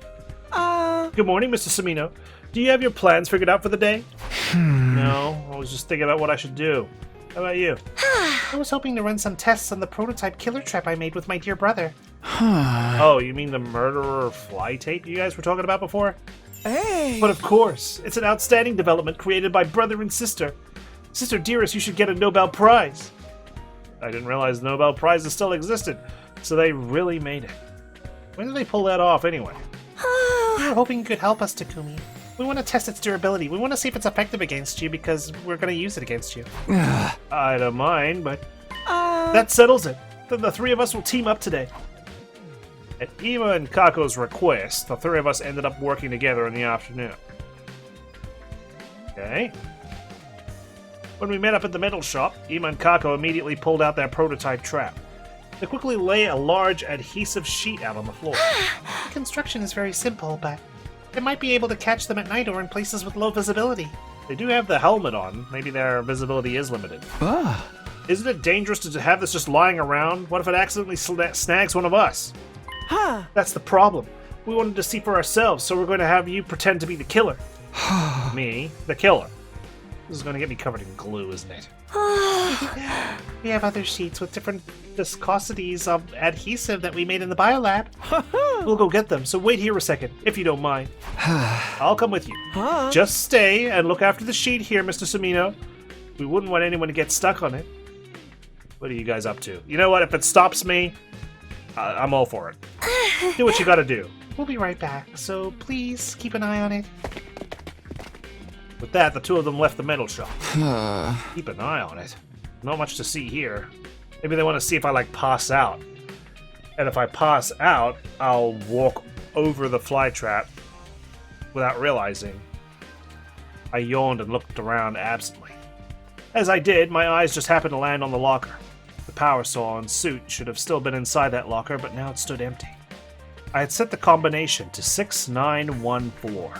A: Good morning, Mr. Samino. Do you have your plans figured out for the day? No, I was just thinking about what I should do. How about you?
C: I was hoping to run some tests on the prototype killer trap I made with my dear brother.
A: Oh, you mean the murderer fly tape you guys were talking about before?
H: Hey!
A: But of course, it's an outstanding development created by brother and sister. Sister Dearest, you should get a Nobel Prize. I didn't realize Nobel Prizes still existed, so they really made it. When did they pull that off anyway?
C: We were hoping you could help us, Takumi. We want to test its durability. We want to see if it's effective against you because we're going to use it against you.
A: I don't mind, but that settles it. Then the 3 of us will team up today. At Ima and Kako's request, the 3 of us ended up working together in the afternoon. Okay. When we met up at the metal shop, Ima and Kako immediately pulled out their prototype trap. They quickly lay a large adhesive sheet out on the floor.
C: Construction is very simple, but it might be able to catch them at night or in places with low visibility.
A: They do have the helmet on. Maybe their visibility is limited. Isn't it dangerous to have this just lying around? What if it accidentally snags one of us? That's the problem. We wanted to see for ourselves, so we're going to have you pretend to be the killer. Me, the killer. This is going to get me covered in glue, isn't it?
C: We have other sheets with different viscosities of adhesive that we made in the biolab.
A: We'll go get them, so wait here a second, if you don't mind. I'll come with you.
H: Huh?
A: Just stay and look after the sheet here, Mr. Sumino. We wouldn't want anyone to get stuck on it. What are you guys up to? You know what? If it stops me, I'm all for it. Do what you gotta do.
C: We'll be right back, so please keep an eye on it.
A: With that, the two of them left the metal shop. Keep an eye on it. Not much to see here. Maybe they want to see if I, like, pass out. And if I pass out, I'll walk over the fly trap without realizing. I yawned and looked around absently. As I did, my eyes just happened to land on the locker. The power saw and suit should have still been inside that locker, but now it stood empty. I had set the combination to 6914.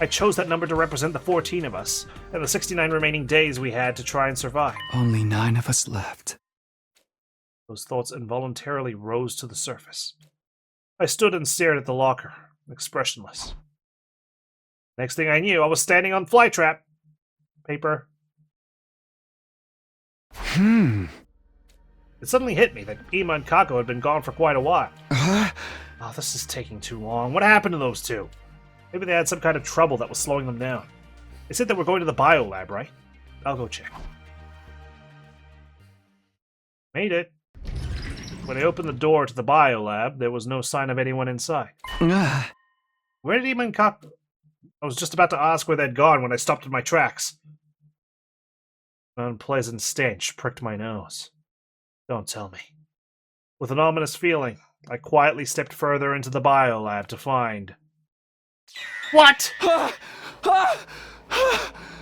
A: I chose that number to represent the 14 of us, and the 69 remaining days we had to try and survive.
B: Only 9 of us left.
A: Those thoughts involuntarily rose to the surface. I stood and stared at the locker, expressionless. Next thing I knew, I was standing on flytrap. Paper. It suddenly hit me that Ima and Kako had been gone for quite a while. Oh, this is taking too long. What happened to those two? Maybe they had some kind of trouble that was slowing them down. They said they were going to the biolab, right? I'll go check. Made it. When I opened the door to the biolab, there was no sign of anyone inside. Where did Ima and Kako... I was just about to ask where they'd gone when I stopped in my tracks. An unpleasant stench pricked my nose. Don't tell me. With an ominous feeling, I quietly stepped further into the biolab to find... What?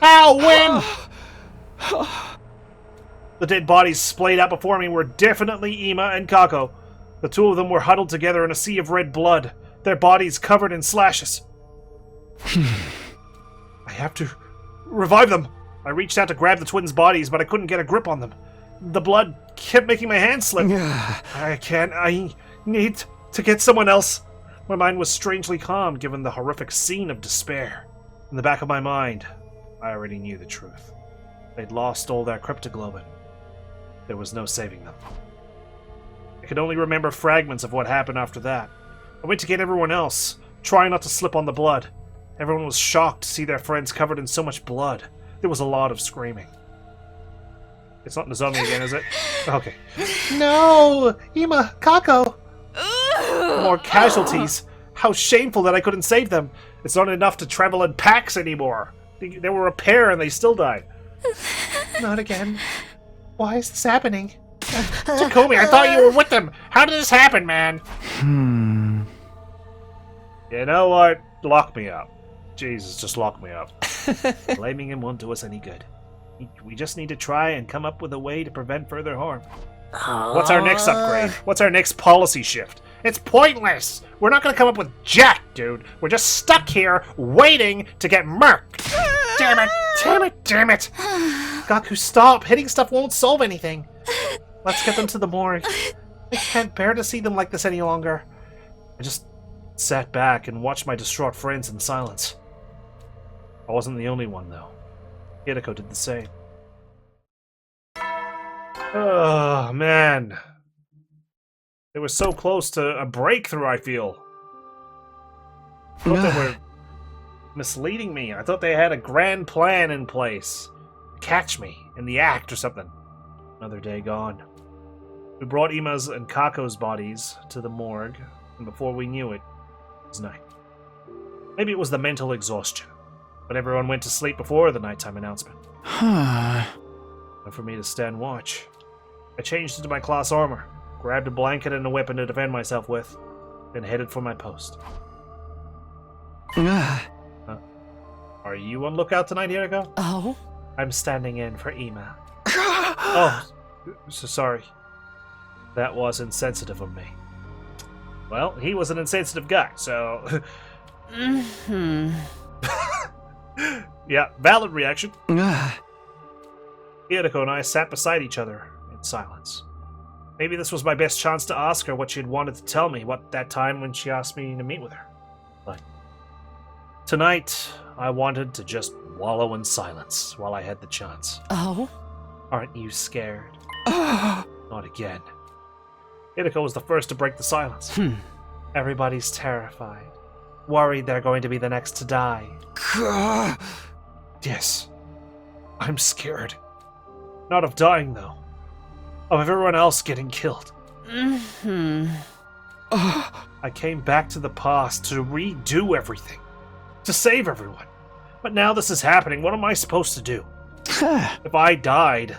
A: How? When? The dead bodies splayed out before me were definitely Ima and Kako. The two of them were huddled together in a sea of red blood, their bodies covered in slashes. I have to revive them. I reached out to grab the twins' bodies, but I couldn't get a grip on them. The blood kept making my hand slip. I can't. I need to get someone else. My mind was strangely calm given the horrific scene of despair. In the back of my mind, I already knew the truth. They'd lost all their cryptoglobin. There was no saving them. I could only remember fragments of what happened after that. I went to get everyone else, trying not to slip on the blood. Everyone was shocked to see their friends covered in so much blood. There was a lot of screaming. It's not Nozomi again, is it? Okay.
C: No! Ima, Kako!
A: More casualties. How shameful that I couldn't save them. It's not enough to travel in packs anymore. They were a pair and they still died.
C: Not again. Why is this happening?
A: Takumi, I thought you were with them. How did this happen, man? You know what? Lock me up. Jesus, just lock me up. Blaming him won't do us any good. We just need to try and come up with a way to prevent further harm. What's our next upgrade? What's our next policy shift? It's pointless! We're not gonna come up with jack, dude. We're just stuck here, waiting to get murked. Damn it! Damn it! Damn it!
C: Gaku, stop! Hitting stuff won't solve anything. Let's get them to the morgue. I can't bear to see them like this any longer.
A: I just sat back and watched my distraught friends in silence. I wasn't the only one, though. Hideko did the same. Oh, man. They were so close to a breakthrough, I feel. I thought they were misleading me. I thought they had a grand plan in place. Catch me in the act or something. Another day gone. We brought Ima's and Kako's bodies to the morgue, and before we knew it, it was night. Maybe it was the mental exhaustion, but everyone went to sleep before the nighttime announcement. And for me to stand watch. I changed into my class armor, grabbed a blanket and a weapon to defend myself with, then headed for my post. Are you on lookout tonight, Hideko?
H: Oh?
C: I'm standing in for Ima.
A: Oh, so sorry. That was insensitive of me. Well, he was an insensitive guy, so... Yeah, valid reaction. Hideko and I sat beside each other in silence. Maybe this was my best chance to ask her what she had wanted to tell me that time when she asked me to meet with her. But Tonight, I wanted to just wallow in silence while I had the chance.
H: Oh?
A: Aren't you scared? Not again. Hideko was the first to break the silence. Everybody's terrified. Worried they're going to be the next to die. Yes. I'm scared. Not of dying, though. Of everyone else getting killed. I came back to the past to redo everything. To save everyone. But now this is happening. What am I supposed to do? If I died,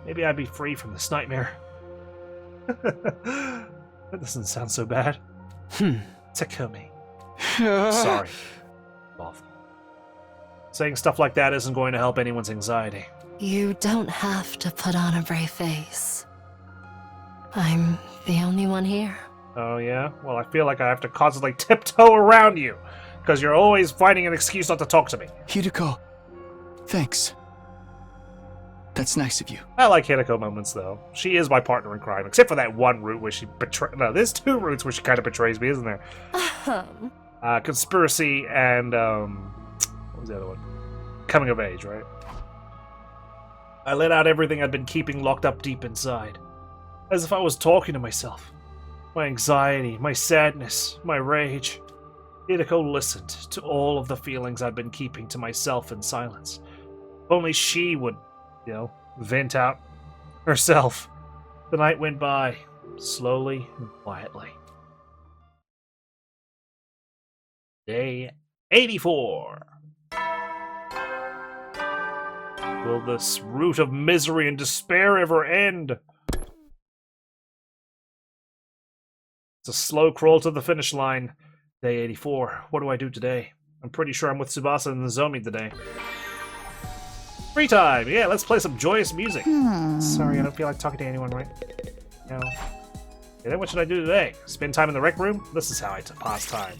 A: maybe I'd be free from this nightmare. That doesn't sound so bad. Takumi. Sorry. Awful. Saying stuff like that isn't going to help anyone's anxiety.
J: You don't have to put on a brave face. I'm the only one here.
A: Oh yeah? Well, I feel like I have to constantly tiptoe around you, because you're always finding an excuse not to talk to me.
B: Hideko, thanks. That's nice of you.
A: I like Hideko moments, though. She is my partner in crime, except for that one route where she betrays... No, there's two routes where she kind of betrays me, isn't there? Conspiracy and, what was the other one? Coming of age, right? I let out everything I'd been keeping locked up deep inside. As if I was talking to myself. My anxiety, my sadness, my rage. Hideko listened to all of the feelings I'd been keeping to myself in silence. If only she would, vent out herself. The night went by, slowly and quietly. Day 84. Will this route of misery and despair ever end? It's a slow crawl to the finish line. Day 84. What do I do today? I'm pretty sure I'm with Tsubasa and Nozomi today. Free time! Yeah, let's play some joyous music. Sorry, I don't feel like talking to anyone right now. Okay, then what should I do today? Spend time in the rec room? This is how I pass time.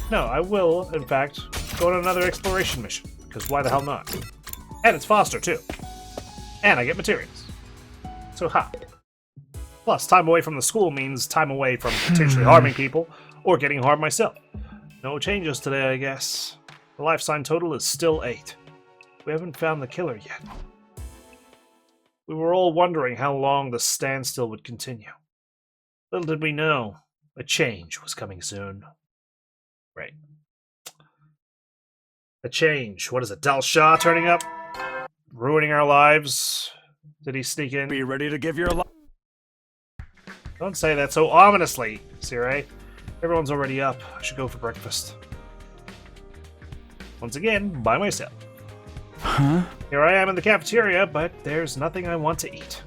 A: No, I will, in fact, go on another exploration mission. Because why the hell not? And it's faster, too. And I get materials. So, Plus, time away from the school means time away from potentially harming people, or getting harmed myself. No changes today, I guess. The life sign total is still 8. We haven't found the killer yet. We were all wondering how long the standstill would continue. Little did we know, a change was coming soon. Right. A change. What is it, Dal Shah turning up? Ruining our lives? Did he sneak in?
H: Be ready to give your life.
A: Don't say that so ominously, Sire. Everyone's already up. I should go for breakfast. Once again, by myself.
B: Huh?
A: Here I am in the cafeteria, but there's nothing I want to eat.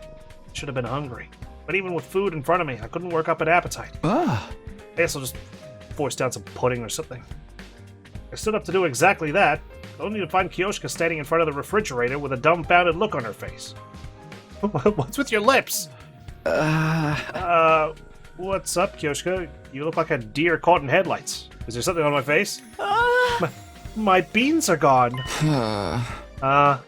A: Should have been hungry. But even with food in front of me, I couldn't work up an appetite. I guess I'll just force down some pudding or something. I stood up to do exactly that, only to find Kyoshka standing in front of the refrigerator with a dumbfounded look on her face. What's with your lips? What's up, Kyoshka? You look like a deer caught in headlights. Is there something on my face? My beans are gone. My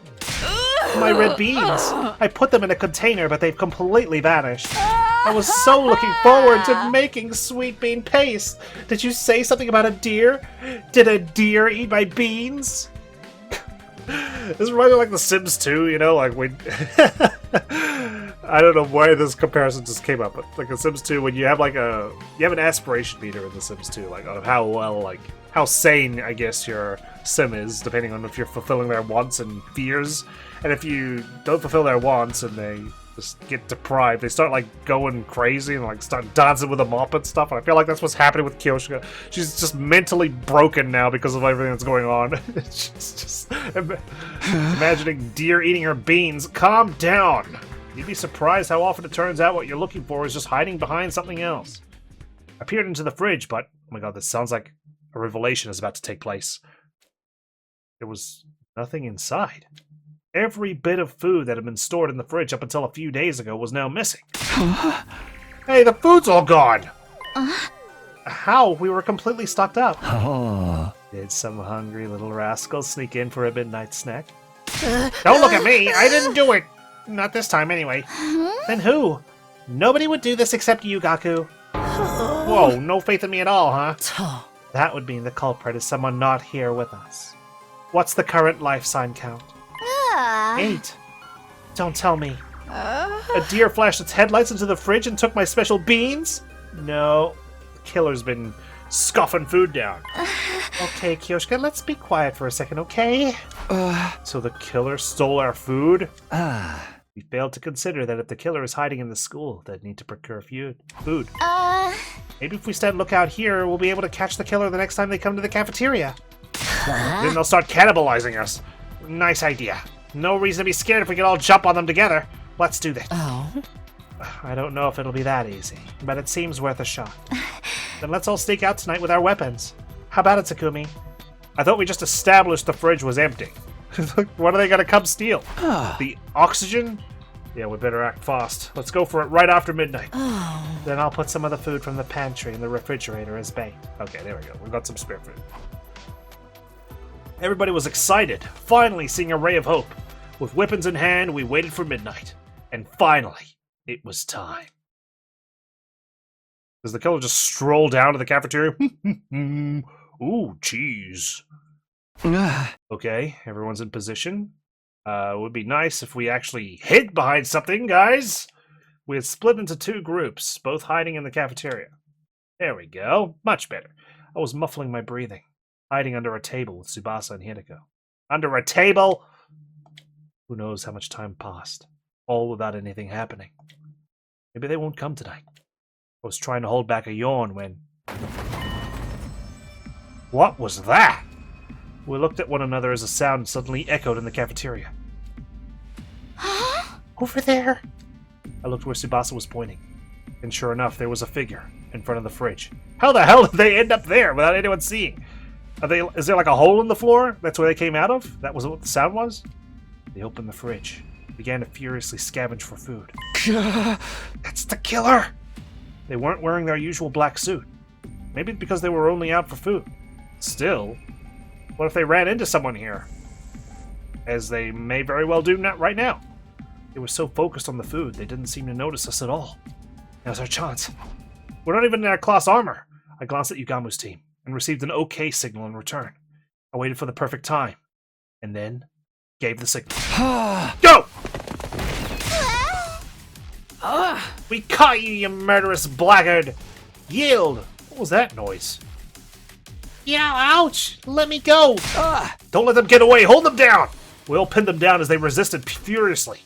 A: red beans. I put them in a container, but they've completely vanished. I was so looking forward to making sweet bean paste. Did you say something about a deer? Did a deer eat my beans? This reminds me of like The Sims 2, like when... I don't know why this comparison just came up, but like The Sims 2, when you have you have an aspiration meter in The Sims 2, like of how well, how sane, I guess, your sim is, depending on if you're fulfilling their wants and fears. And if you don't fulfill their wants and they just get deprived, they start going crazy and start dancing with a mop and stuff. And I feel like that's what's happening with Kyoshka. She's just mentally broken now because of everything that's going on. She's just imagining deer eating her beans. Calm down. You'd be surprised how often it turns out what you're looking for is just hiding behind something else. I peered into the fridge, but oh my god, this sounds like a revelation is about to take place. There was nothing inside. Every bit of food that had been stored in the fridge up until a few days ago was now missing. Hey, the food's all gone! How? We were completely stocked up. Did some hungry little rascal sneak in for a midnight snack? Don't look at me! I didn't do it! Not this time, anyway. Then who? Nobody would do this except you, Gaku. Whoa, no faith in me at all, huh? That would mean the culprit is someone not here with us. What's the current life sign count? 8. Don't tell me. A deer flashed its headlights into the fridge and took my special beans? No. The killer's been scoffing food down. Okay, Kyoshka, let's be quiet for a second, okay? So the killer stole our food? We failed to consider that if the killer is hiding in the school, they'd need to procure food. Maybe if we stand lookout here, we'll be able to catch the killer the next time they come to the cafeteria. Then they'll start cannibalizing us. Nice idea. No reason to be scared if we can all jump on them together. Let's do this.
J: Oh.
A: I don't know if it'll be that easy, but it seems worth a shot. Then let's all sneak out tonight with our weapons. How about it, Takumi? I thought we just established the fridge was empty. What are they gonna come steal? The oxygen? Yeah, we better act fast. Let's go for it right after midnight. Then I'll put some of the food from the pantry in the refrigerator as bait. Okay, there we go. We've got some spare food. Everybody was excited, finally seeing a ray of hope. With weapons in hand, we waited for midnight. And finally, it was time. Does the killer just stroll down to the cafeteria? Ooh, cheese. Okay, everyone's in position. It would be nice if we actually hid behind something, guys. We had split into 2 groups, both hiding in the cafeteria. There we go. Much better. I was muffling my breathing, hiding under a table with Tsubasa and Hideko. Under a table? Who knows how much time passed, all without anything happening. Maybe they won't come tonight. I was trying to hold back a yawn when... What was that? We looked at one another as a sound suddenly echoed in the cafeteria. Over there! I looked where Tsubasa was pointing, and sure enough, there was a figure in front of the fridge. How the hell did they end up there without anyone seeing? Is there like a hole in the floor? That's where they came out of? That was what the sound was? They opened the fridge, began to furiously scavenge for food. That's the killer! They weren't wearing their usual black suit. Maybe because they were only out for food. Still, what if they ran into someone here? As they may very well do right now. They were so focused on the food, they didn't seem to notice us at all. Now's our chance. We're not even in our class armor. I glanced at Yugamu's team and received an OK signal in return. I waited for the perfect time, and then gave the signal. Go! We caught you, you murderous blackguard! Yield! What was that noise?
C: Yeah, ouch! Let me go!
A: Don't let them get away! Hold them down! We all pinned them down as they resisted furiously.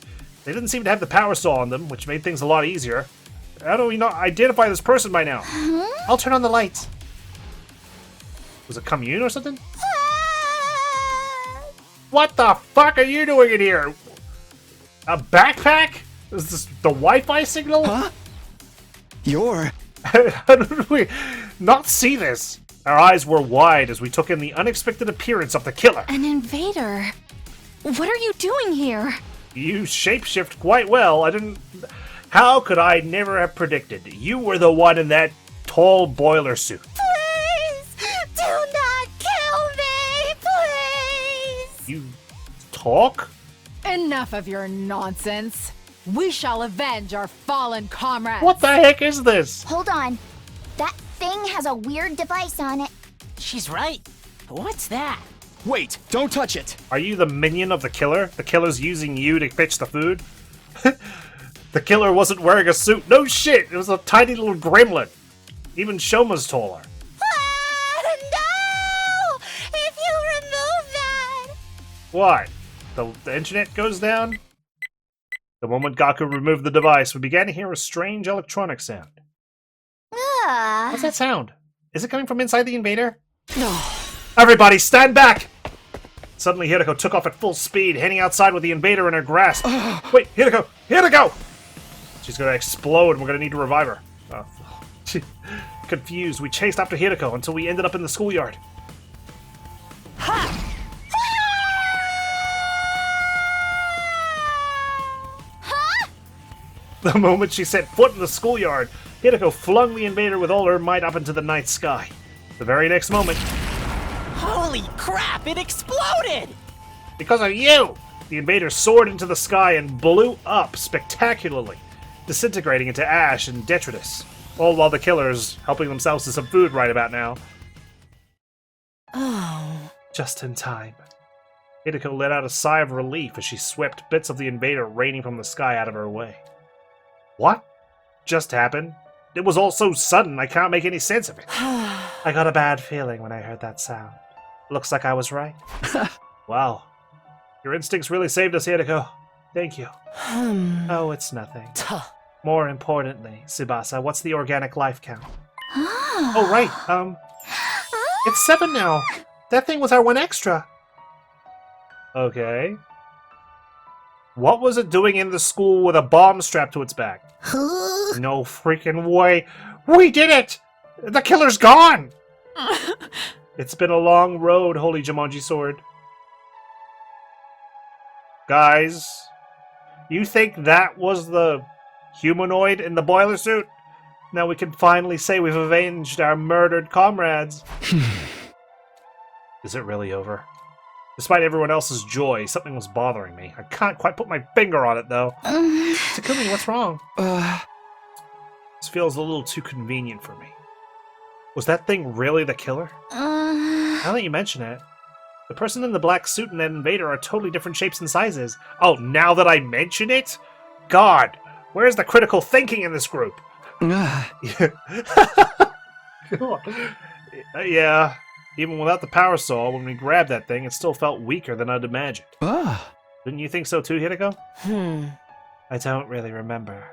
A: They didn't seem to have the power saw on them, which made things a lot easier. How do we not identify this person by now?
C: I'll turn on the lights.
A: Was it commune or something? What the fuck are you doing in here? A backpack? Is this the Wi-Fi signal?
B: Huh? You're...
A: How did we not see this? Our eyes were wide as we took in the unexpected appearance of the killer.
F: An invader? What are you doing here?
A: You shapeshift quite well. How could I never have predicted? You were the one in that tall boiler suit.
E: Please! Do not kill me! Please!
A: You talk?
K: Enough of your nonsense. We shall avenge our fallen comrades.
A: What the heck is this?
E: Hold on. That thing has a weird device on it.
C: She's right. What's that?
B: Wait, don't touch it!
A: Are you the minion of the killer? The killer's using you to fetch the food? The killer wasn't wearing a suit. No shit! It was a tiny little gremlin. Even Shoma's taller.
E: No! If you remove that...
A: What? The internet goes down? The moment Gaku removed the device, we began to hear a strange electronic sound. What's that sound? Is it coming from inside the invader?
C: No.
A: Everybody, stand back! Suddenly, Hideko took off at full speed, heading outside with the invader in her grasp. Wait, Hideko! Hideko! She's gonna explode and we're gonna need to revive her. Confused, we chased after Hideko until we ended up in the schoolyard.
E: Huh?
A: The moment she set foot in the schoolyard, Hideko flung the invader with all her might up into the night sky. The very next moment...
C: Holy crap, it exploded!
A: Because of you! The invader soared into the sky and blew up spectacularly, disintegrating into ash and detritus, all while the killers helping themselves to some food right about now. Just in time. Hideko let out a sigh of relief as she swept bits of the invader raining from the sky out of her way. What just happened? It was all so sudden, I can't make any sense of it. I got a bad feeling when I heard that sound. Looks like I was right. Wow. Your instincts really saved us, Hideko. Thank you. Oh, it's nothing. More importantly, Tsubasa, what's the organic life count?
C: Oh, right. It's 7 now. That thing was our one extra.
A: Okay. What was it doing in the school with a bomb strapped to its back? No freaking way. We did it! The killer's gone! It's been a long road, Holy Jumanji Sword. Guys, you think that was the humanoid in the boiler suit? Now we can finally say we've avenged our murdered comrades. Is it really over? Despite everyone else's joy, something was bothering me. I can't quite put my finger on it, though.
C: Takumi, what's wrong?
A: This feels a little too convenient for me. Was that thing really the killer? Now that you mention it, the person in the black suit and that invader are totally different shapes and sizes. Oh, now that I mention it? God, where's the critical thinking in this group? Yeah, even without the power saw, when we grabbed that thing, it still felt weaker than I'd imagined. Didn't you think so too, Hideko? I don't really remember.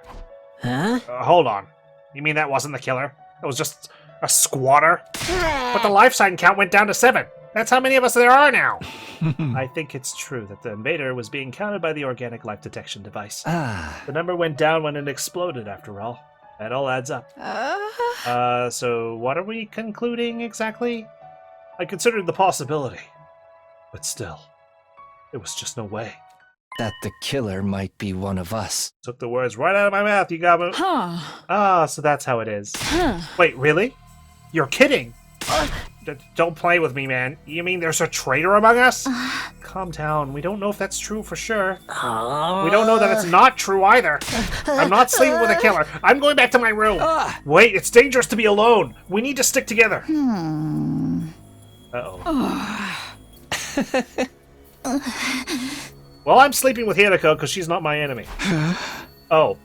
H: Huh?
A: Hold on. You mean that wasn't the killer? It was just a squatter? But the life sign count went down to 7. That's how many of us there are now. I think it's true that the invader was being counted by the organic life detection device. The number went down when it exploded, after all. That all adds up. So what are we concluding exactly? I considered the possibility. But still, there was just no way.
G: That the killer might be one of us.
A: Took the words right out of my mouth, Yugamu. So that's how it is. Wait, really? You're kidding? Don't play with me, man. You mean there's a traitor among us? Calm down. We don't know if that's true for sure. We don't know that it's not true either. I'm not sleeping with a killer. I'm going back to my room. Wait, it's dangerous to be alone. We need to stick together. Uh-oh. Well, I'm sleeping with Hideko because she's not my enemy. Oh.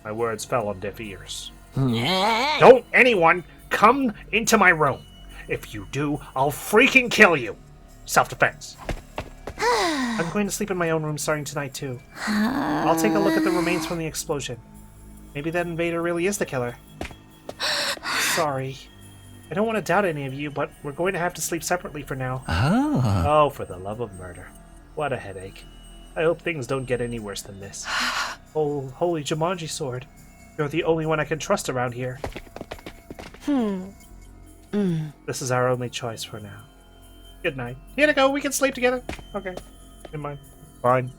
A: My words fell on deaf ears. Don't anyone come into my room. If you do, I'll freaking kill you. Self-defense. I'm going to sleep in my own room starting tonight, too. I'll take a look at the remains from the explosion. Maybe that invader really is the killer. Sorry. I don't want to doubt any of you, but we're going to have to sleep separately for now. Oh, for the love of murder. What a headache. I hope things don't get any worse than this. Oh, Holy Jumanji Sword. You're the only one I can trust around here. This is our only choice for now. Good night. Here to go, we can sleep together. Okay. Never mind. Fine.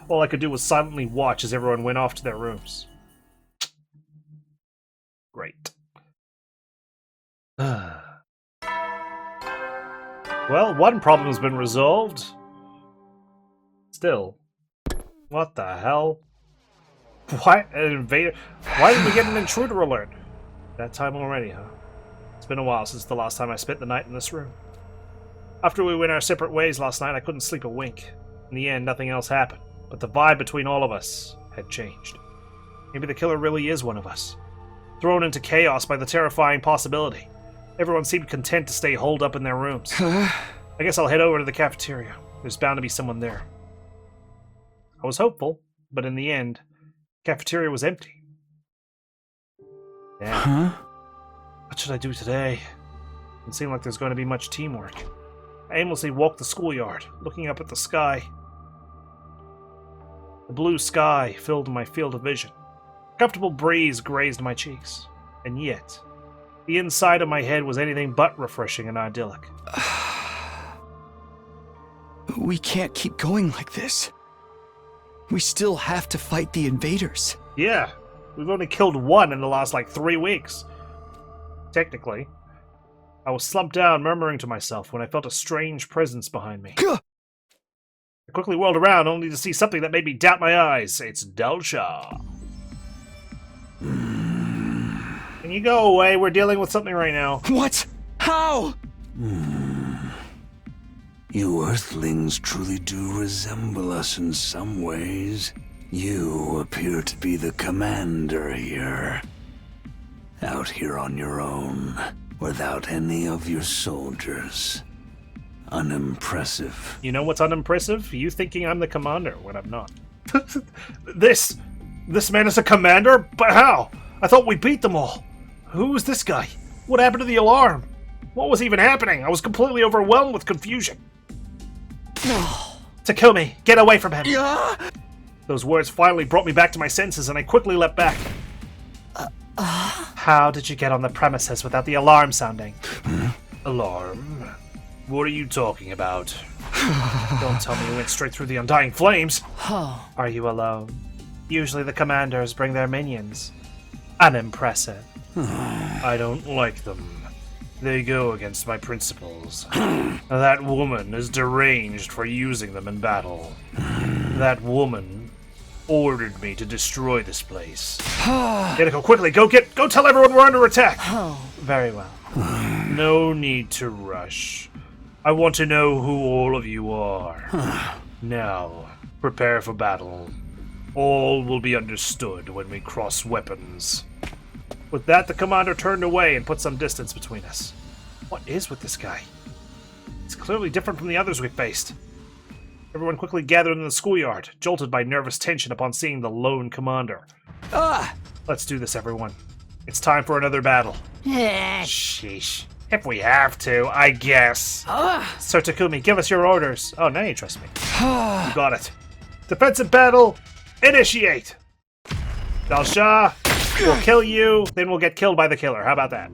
A: All I could do was silently watch as everyone went off to their rooms. Great. Well, one problem has been resolved. Still. What the hell? What? An invader? Why did we get an intruder alert? That time already, huh? It's been a while since the last time I spent the night in this room. After we went our separate ways last night, I couldn't sleep a wink. In the end, nothing else happened, but the vibe between all of us had changed. Maybe the killer really is one of us. Thrown into chaos by the terrifying possibility. Everyone seemed content to stay holed up in their rooms. I guess I'll head over to the cafeteria. There's bound to be someone there. I was hopeful, but in the end, the cafeteria was empty. Yeah. What should I do today? Doesn't seem like there's going to be much teamwork. I aimlessly walked the schoolyard, looking up at the sky. The blue sky filled my field of vision. A comfortable breeze grazed my cheeks. And yet, the inside of my head was anything but refreshing and idyllic.
B: We can't keep going like this. We still have to fight the invaders.
A: Yeah, we've only killed one in the last, 3 weeks. Technically. I was slumped down, murmuring to myself when I felt a strange presence behind me. I quickly whirled around, only to see something that made me doubt my eyes. It's Dulcia. Can you go away? We're dealing with something right now.
B: What? How?
L: You Earthlings truly do resemble us in some ways. You appear to be the commander here. Out here on your own, without any of your soldiers. Unimpressive.
A: You know what's unimpressive? You thinking I'm the commander when I'm not. This man is a commander? But how? I thought we beat them all. Who's this guy? What happened to the alarm? What was even happening? I was completely overwhelmed with confusion. Takumi, get away from him! Those words finally brought me back to my senses, and I quickly leapt back. How did you get on the premises without the alarm sounding? Alarm? What are you talking about? Don't tell me you went straight through the undying flames. Are you alone? Usually the commanders bring their minions. Unimpressive. I don't like them. They go against my principles. That woman is deranged for using them in battle. That woman ordered me to destroy this place. Hideko, quickly, go tell everyone we're under attack! Very well. No need to rush. I want to know who all of you are. Now, prepare for battle. All will be understood when we cross weapons. With that, the commander turned away and put some distance between us. What is with this guy? He's clearly different from the others we've faced. Everyone quickly gathered in the schoolyard, jolted by nervous tension upon seeing the lone commander. Let's do this, everyone. It's time for another battle. Sheesh. If we have to, I guess. Sir Takumi, give us your orders. Oh, now you trust me. You got it. Defensive battle, initiate! Dalsha, we'll kill you, then we'll get killed by the killer. How about that?